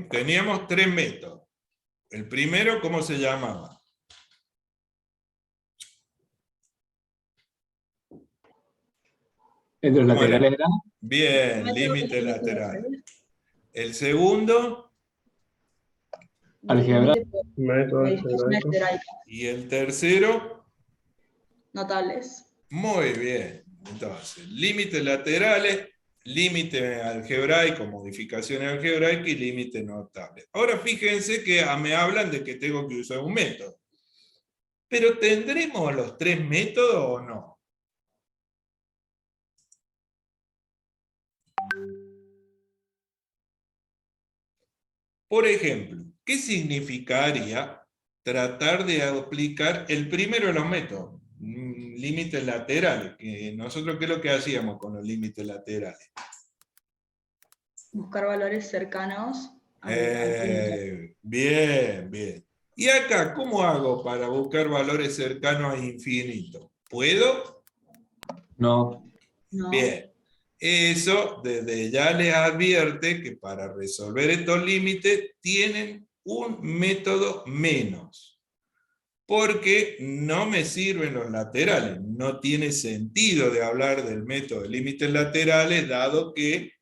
Teníamos 3 métodos. El primero, ¿cómo se llamaba? ¿El de los ¿Cómo era? laterales era? Bien, Método límite de lateral. límite El segundo Álgebra. límite por Método modificaciones algebraico. laterales, y el tercero. notables. Muy bien. Entonces, límites laterales, límite algebraico, modificaciones algebraicas y límite notable. Ahora fíjense que me hablan de que tengo que usar un método. Pero ¿tendremos los 3 métodos o no? Por ejemplo, ¿qué significaría tratar de aplicar el primero de los métodos? Límites laterales. Que nosotros, ¿qué es lo que hacíamos con los límites laterales? Buscar valores cercanos al punto. Bien. ¿Y acá cómo hago para buscar valores cercanos a infinito? ¿Puedo? No. ¿No? Bien. Eso desde ya les advierte que para resolver estos límites tienen un método menos. Porque no me sirven los laterales. No tiene sentido de hablar del método de límites laterales, dado que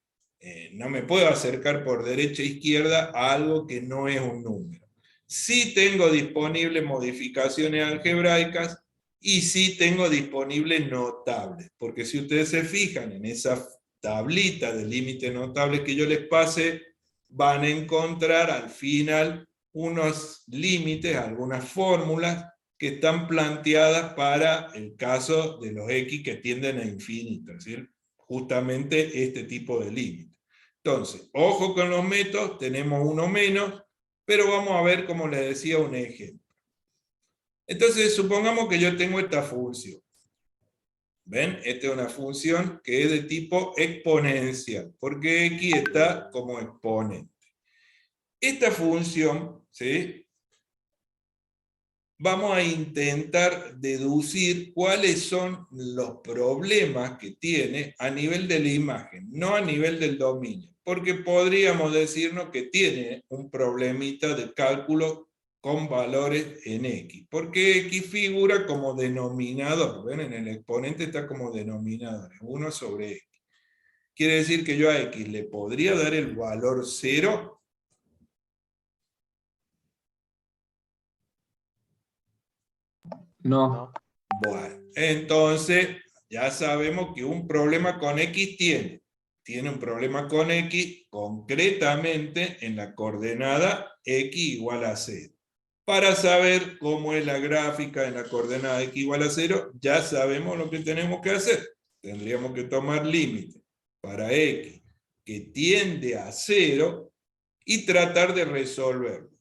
no me puedo acercar por derecha e izquierda a algo que no es un número. Sí tengo disponibles modificaciones algebraicas y sí tengo disponibles notables. Porque si ustedes se fijan en esa tablita de límites notables que yo les pase, van a encontrar al final unos límites, algunas fórmulas que están planteadas para el caso de los X que tienden a infinito, es decir, justamente este tipo de límite. Entonces, ojo con los métodos, tenemos uno menos, pero vamos a ver, como les decía, un ejemplo. Entonces, supongamos que yo tengo esta función. ¿Ven? Esta es una función que es de tipo exponencial, porque X está como exponente. Esta función, ¿sí? Vamos a intentar deducir cuáles son los problemas que tiene a nivel de la imagen, no a nivel del dominio, porque podríamos decirnos que tiene un problemita de cálculo con valores en X, porque X figura como denominador, ¿ven? En el exponente está como denominador, 1 sobre X. Quiere decir que yo a X le podría dar el valor 0. No. Bueno, entonces ya sabemos que un problema con X tiene un problema con X concretamente en la coordenada X igual a 0. Para saber cómo es la gráfica en la coordenada X igual a 0, ya sabemos lo que tenemos que hacer. Tendríamos que tomar límite para X que tiende a 0 y tratar de resolverlo.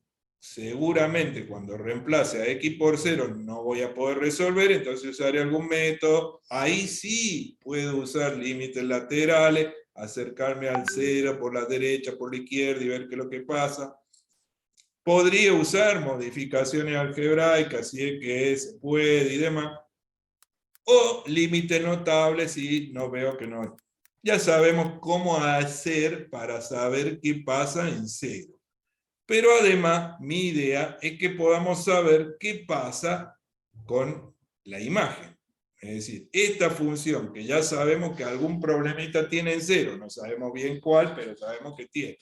seguramente cuando reemplace a x por 0 no voy a poder resolver, entonces usaré algún método. Ahí sí puedo usar límites laterales, acercarme al 0 por la derecha, por la izquierda y ver qué es lo que pasa. Podría usar modificaciones algebraicas si es que se puede y demás. O límites notables si no veo que no. Ya sabemos cómo hacer para saber qué pasa en 0. Pero además, mi idea es que podamos saber qué pasa con la imagen. Es decir, esta función que ya sabemos que algún problemita tiene en 0, no sabemos bien cuál, pero sabemos que tiene.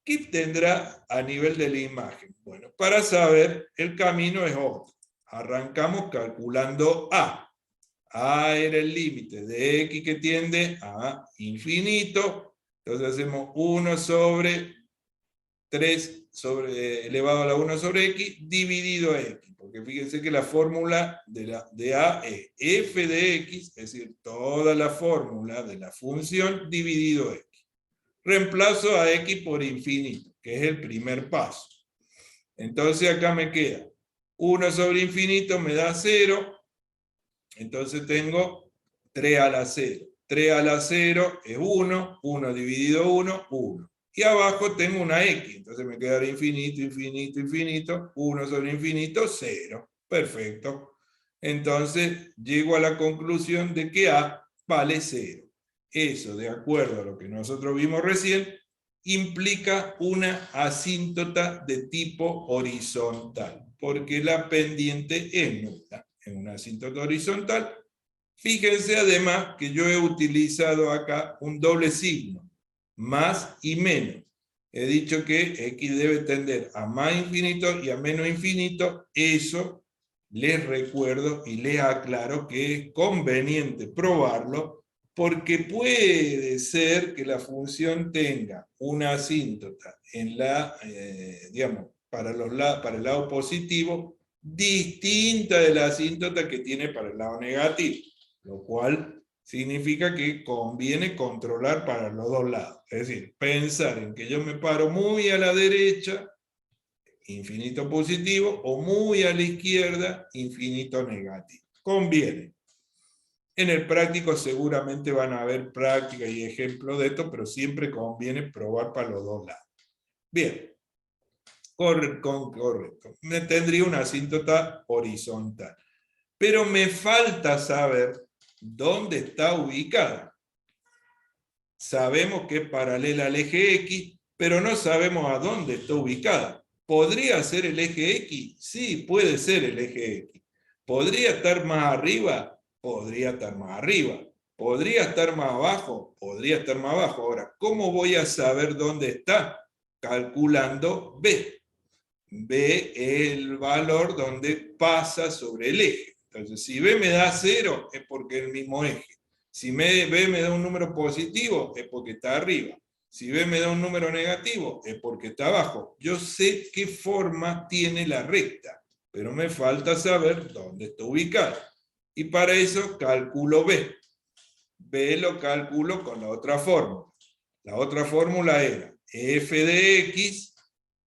¿Qué tendrá a nivel de la imagen? Bueno, para saber, el camino es otro. Arrancamos calculando A. A era el límite de x que tiende a infinito. Entonces hacemos 1 sobre 3 elevado a la 1 sobre x dividido a x. Porque fíjense que la fórmula de A es f de x, es decir, toda la fórmula de la función dividido x. Reemplazo a x por infinito, que es el primer paso. Entonces acá me queda 1 sobre infinito me da 0. Entonces tengo 3 a la 0. 3 a la 0 es 1. 1 dividido 1, 1. Y abajo tengo una x. Entonces me quedará infinito, infinito, infinito. 1 sobre infinito, 0. Perfecto. Entonces llego a la conclusión de que A vale 0. Eso, de acuerdo a lo que nosotros vimos recién, implica una asíntota de tipo horizontal, porque la pendiente es nula. En una asíntota horizontal. Fíjense además que yo he utilizado acá un doble signo, más y menos. He dicho que x debe tender a más infinito y a menos infinito. Eso les recuerdo y les aclaro que es conveniente probarlo, porque puede ser que la función tenga una asíntota en la, digamos, para el lado positivo, distinta de la asíntota que tiene para el lado negativo, lo cual significa que conviene controlar para los dos lados. Es decir, pensar en que yo me paro muy a la derecha, infinito positivo, o muy a la izquierda, infinito negativo. Conviene. En el práctico seguramente van a haber prácticas y ejemplos de esto, pero siempre conviene probar para los dos lados. Bien. Correcto. Me tendría una asíntota horizontal. Pero me falta saber dónde está ubicada. Sabemos que es paralela al eje X, pero no sabemos a dónde está ubicada. ¿Podría ser el eje X? Sí, puede ser el eje X. ¿Podría estar más arriba? Podría estar más arriba. ¿Podría estar más abajo? Podría estar más abajo. Ahora, ¿cómo voy a saber dónde está? Calculando B. B es el valor donde pasa sobre el eje. Entonces, si B me da 0, es porque es el mismo eje. Si B me da un número positivo, es porque está arriba. Si B me da un número negativo, es porque está abajo. Yo sé qué forma tiene la recta, pero me falta saber dónde está ubicada. Y para eso calculo B. B lo calculo con la otra fórmula. La otra fórmula era f de x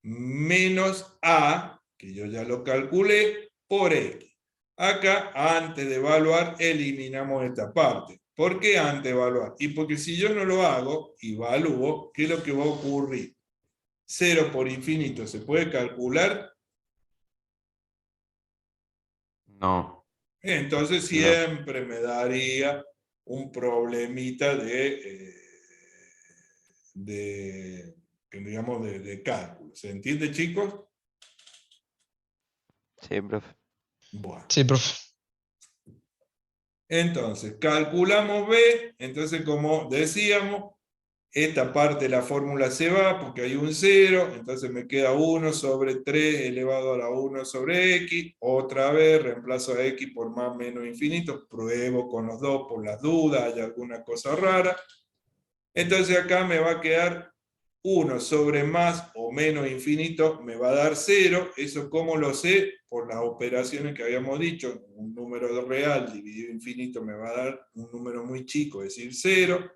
menos a, que yo ya lo calculé, por x. Acá, antes de evaluar, eliminamos esta parte. ¿Por qué antes de evaluar? Y porque si yo no lo hago, evalúo, ¿qué es lo que va a ocurrir? 0 por infinito, ¿se puede calcular? No. Entonces siempre me daría un problemita digamos, de cálculo. ¿Se entiende, chicos? Sí, profe. Bueno. Sí, profe. Entonces, calculamos B, entonces como decíamos, esta parte de la fórmula se va porque hay un 0, entonces me queda 1 sobre 3 elevado a la 1 sobre x, otra vez reemplazo a x por más menos infinito, pruebo con los dos por las dudas, hay alguna cosa rara. Entonces acá me va a quedar 1 sobre más o menos infinito, me va a dar 0, eso ¿cómo lo sé? Por las operaciones que habíamos dicho, un número real dividido infinito me va a dar un número muy chico, es decir 0,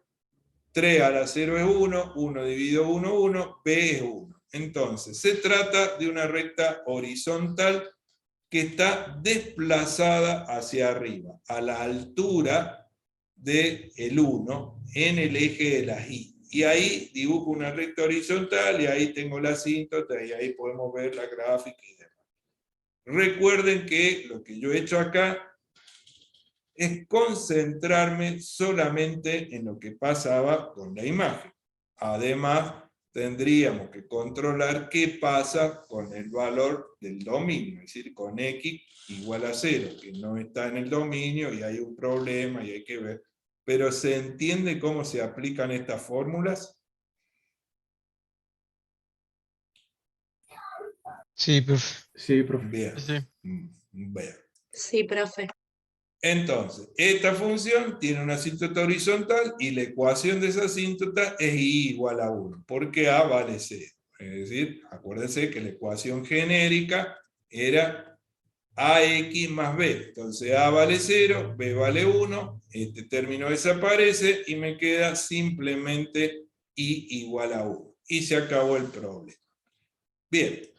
3 a la 0 es 1, 1 dividido 1, 1, b es 1. Entonces, se trata de una recta horizontal que está desplazada hacia arriba, a la altura del 1, en el eje de las Y. Y ahí dibujo una recta horizontal, y ahí tengo la asíntota, y ahí podemos ver la gráfica y demás. Recuerden que lo que yo he hecho acá es concentrarme solamente en lo que pasaba con la imagen. Además, tendríamos que controlar qué pasa con el valor del dominio, es decir, con x igual a 0, que no está en el dominio y hay un problema y hay que ver. Pero ¿se entiende cómo se aplican estas fórmulas? Sí, profe. Sí, profe. Bien. Sí. Bien. Sí, profe. Entonces, esta función tiene una asíntota horizontal y la ecuación de esa asíntota es y igual a 1, porque a vale 0. Es decir, acuérdense que la ecuación genérica era ax más b. Entonces a vale 0, b vale 1, este término desaparece y me queda simplemente y igual a 1. Y se acabó el problema. Bien.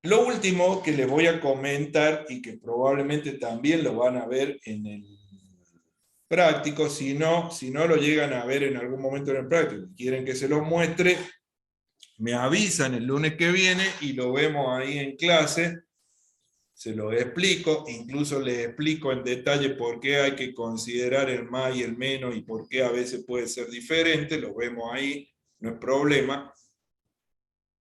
Lo último que les voy a comentar, y que probablemente también lo van a ver en el práctico, si no lo llegan a ver en algún momento en el práctico y quieren que se los muestre, me avisan el lunes que viene y lo vemos ahí en clase, se lo explico, incluso les explico en detalle por qué hay que considerar el más y el menos y por qué a veces puede ser diferente, lo vemos ahí, no es problema.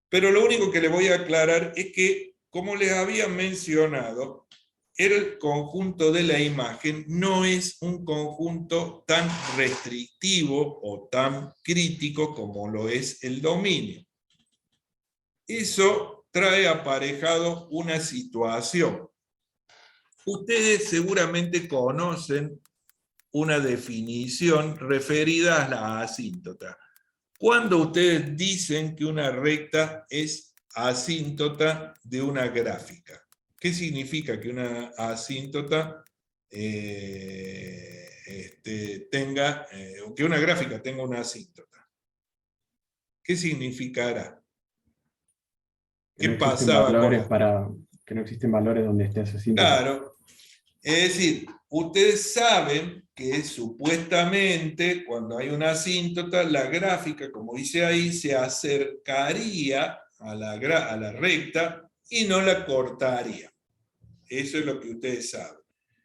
Pero lo único que les voy a aclarar es que, como les había mencionado, el conjunto de la imagen no es un conjunto tan restrictivo o tan crítico como lo es el dominio. Eso trae aparejado una situación. Ustedes seguramente conocen una definición referida a la asíntota. ¿Cuándo ustedes dicen que una recta es asíntota de una gráfica? ¿Qué significa que una asíntota que una gráfica tenga una asíntota? ¿Qué significará? ¿Qué pasaba con la... Que no existen valores donde esté asesino? Claro, es decir, ustedes saben que supuestamente cuando hay una asíntota, la gráfica, como dice ahí, se acercaría a la recta y no la cortaría. Eso es lo que ustedes saben.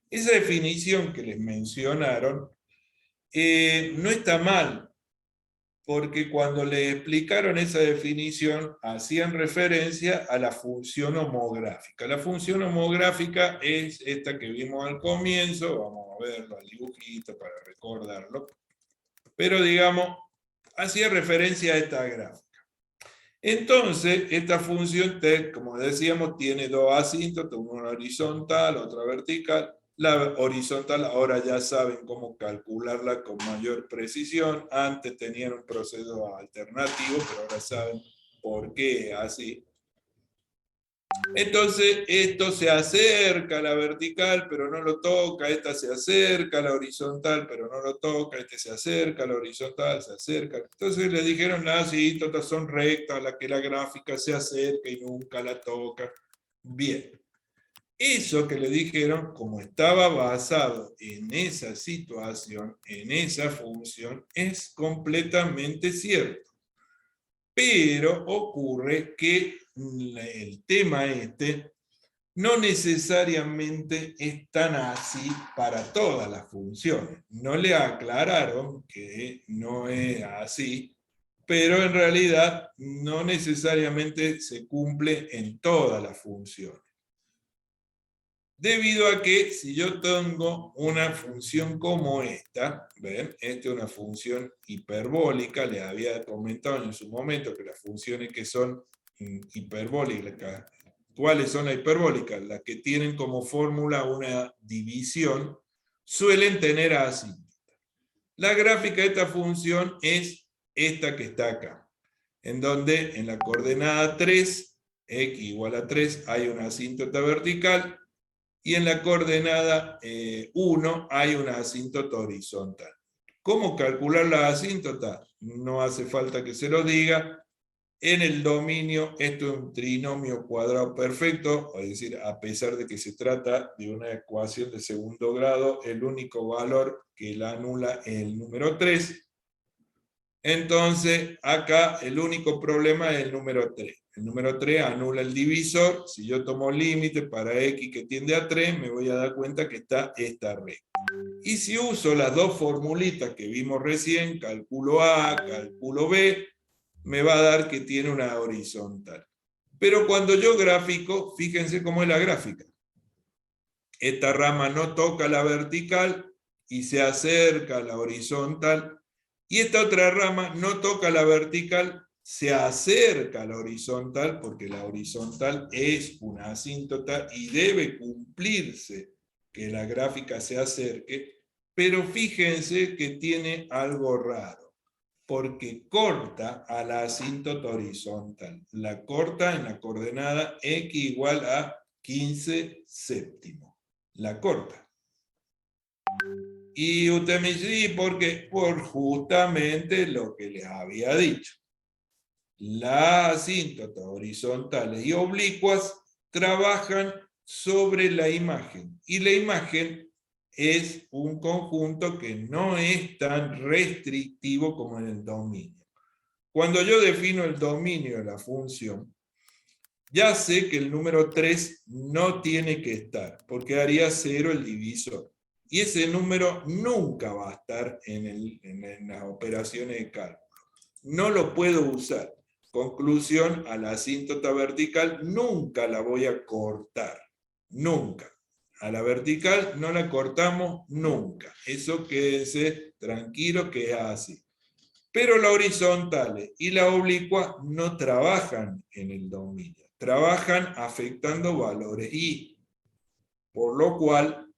Esa definición que les mencionaron no está mal, porque cuando les explicaron esa definición hacían referencia a la función homográfica. La función homográfica es esta que vimos al comienzo, vamos a verlo al dibujito para recordarlo, pero digamos, hacía referencia a esta gráfica. Entonces, esta función, como decíamos, tiene dos asíntotas, una horizontal, otra vertical. La horizontal ahora ya saben cómo calcularla con mayor precisión. Antes tenían un proceso alternativo, pero ahora saben por qué es así. Entonces, esto se acerca a la vertical, pero no lo toca. Esta se acerca a la horizontal, pero no lo toca. Este se acerca a la horizontal, se acerca. Entonces le dijeron, las asíntotas son rectas, a la que la gráfica se acerca y nunca la toca. Bien. Eso que le dijeron, como estaba basado en esa situación, en esa función, es completamente cierto. Pero ocurre que el tema no necesariamente es tan así para todas las funciones. No le aclararon que no es así, pero en realidad no necesariamente se cumple en todas las funciones. Debido a que si yo tengo una función como esta, ¿ven? Esta es una función hiperbólica, les había comentado en su momento que las funciones que son hiperbólicas, ¿cuáles son las hiperbólicas? Las que tienen como fórmula una división, suelen tener asíntota. La gráfica de esta función es esta que está acá, en donde en la coordenada 3, x igual a 3, hay una asíntota vertical, y en la coordenada 1 hay una asíntota horizontal. ¿Cómo calcular la asíntota? No hace falta que se lo diga. En el dominio, esto es un trinomio cuadrado perfecto, es decir, a pesar de que se trata de una ecuación de segundo grado, el único valor que la anula es el número 3. Entonces, acá el único problema es el número 3. El número 3 anula el divisor. Si yo tomo límite para x que tiende a 3, me voy a dar cuenta que está esta recta. Y si uso las dos formulitas que vimos recién, cálculo A, cálculo B, me va a dar que tiene una horizontal. Pero cuando yo grafico, fíjense cómo es la gráfica. Esta rama no toca la vertical y se acerca a la horizontal. Y esta otra rama no toca la vertical, se acerca a la horizontal, porque la horizontal es una asíntota y debe cumplirse que la gráfica se acerque, pero fíjense que tiene algo raro, porque corta a la asíntota horizontal. La corta en la coordenada x igual a 15 séptimos. La corta. Y usted me dice, ¿y por qué? Por justamente lo que les había dicho. Las asíntotas horizontales y oblicuas trabajan sobre la imagen. Y la imagen es un conjunto que no es tan restrictivo como en el dominio. Cuando yo defino el dominio de la función, ya sé que el número 3 no tiene que estar, porque haría 0 el divisor. Y ese número nunca va a estar en las operaciones de cálculo. No lo puedo usar. Conclusión, a la asíntota vertical nunca la voy a cortar. Nunca. A la vertical no la cortamos nunca. Eso quédense tranquilo que es así. Pero las horizontales y la oblicua no trabajan en el dominio. Trabajan afectando valores y, por lo cual,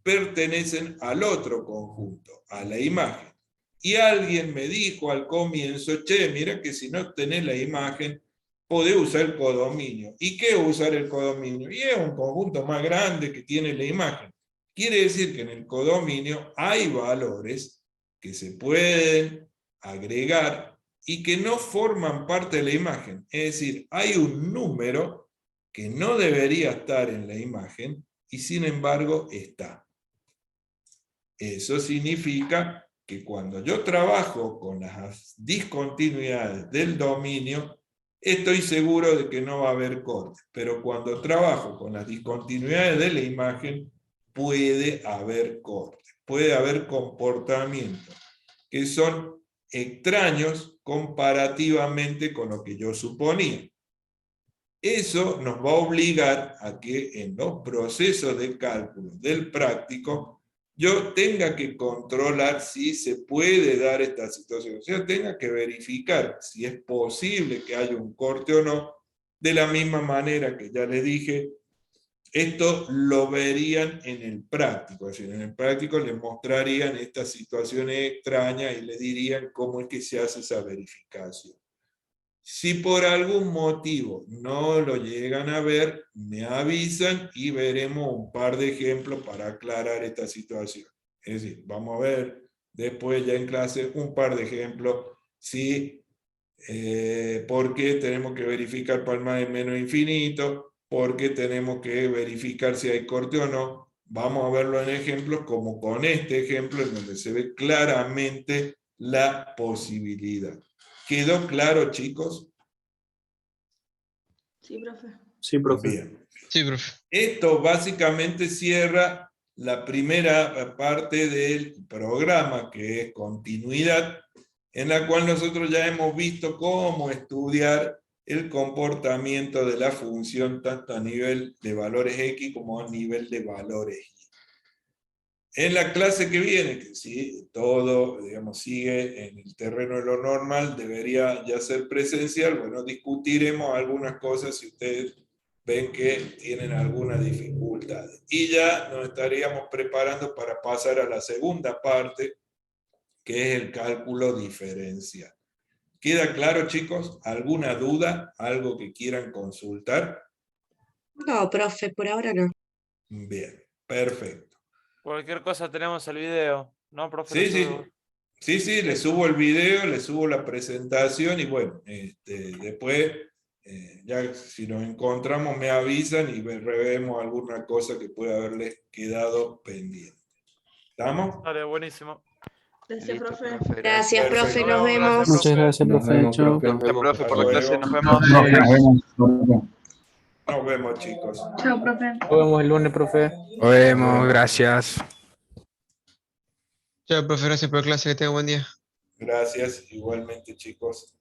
pertenecen al otro conjunto, a la imagen. Y alguien me dijo al comienzo, che, mira que si no tenés la imagen, podés usar el codominio. ¿Y qué es usar el codominio? Y es un conjunto más grande que tiene la imagen. Quiere decir que en el codominio hay valores que se pueden agregar y que no forman parte de la imagen. Es decir, hay un número que no debería estar en la imagen y sin embargo está. Eso significa que cuando yo trabajo con las discontinuidades del dominio, estoy seguro de que no va a haber corte. Pero cuando trabajo con las discontinuidades de la imagen, puede haber corte. Puede haber comportamientos que son extraños comparativamente con lo que yo suponía. Eso nos va a obligar a que en los procesos de cálculo del práctico yo tenga que controlar si se puede dar esta situación. O sea, tenga que verificar si es posible que haya un corte o no. De la misma manera que ya les dije, esto lo verían en el práctico. Es decir, en el práctico les mostrarían estas situaciones extrañas y les dirían cómo es que se hace esa verificación. Si por algún motivo no lo llegan a ver, me avisan y veremos un par de ejemplos para aclarar esta situación. Es decir, vamos a ver después ya en clase un par de ejemplos, por qué tenemos que verificar palma de menos infinito, por qué tenemos que verificar si hay corte o no. Vamos a verlo en ejemplos como con este ejemplo en donde se ve claramente la posibilidad. ¿Quedó claro, chicos? Sí, profe. Sí, profe. Bien. Sí, profe. Esto básicamente cierra la primera parte del programa, que es continuidad, en la cual nosotros ya hemos visto cómo estudiar el comportamiento de la función tanto a nivel de valores X como a nivel de valores Y. En la clase que viene, que si todo, digamos, sigue en el terreno de lo normal, debería ya ser presencial, bueno, discutiremos algunas cosas si ustedes ven que tienen alguna dificultad. Y ya nos estaríamos preparando para pasar a la segunda parte, que es el cálculo diferencial. ¿Queda claro, chicos? ¿Alguna duda? ¿Algo que quieran consultar? No, profe, por ahora no. Bien, perfecto. Cualquier cosa tenemos el video, ¿no, profe? Sí, sí. Sí, le subo el video, le subo la presentación y bueno, después, ya si nos encontramos me avisan y revemos alguna cosa que pueda haberles quedado pendiente. ¿Estamos? Dale, buenísimo. Gracias, Listo, profe. Gracias, Perfecto, profe, nos nos vemos, vemos. gracias, Muchas gracias, Nos profe. vemos, Chao. profe. Nos vemos, Profe, por la Hasta clase, luego. nos vemos. Nos vemos, chicos. Chao, profe. Nos vemos el lunes, profe. Nos vemos, gracias. Chao, profe, gracias por la clase, que tenga buen día. Gracias, igualmente, chicos.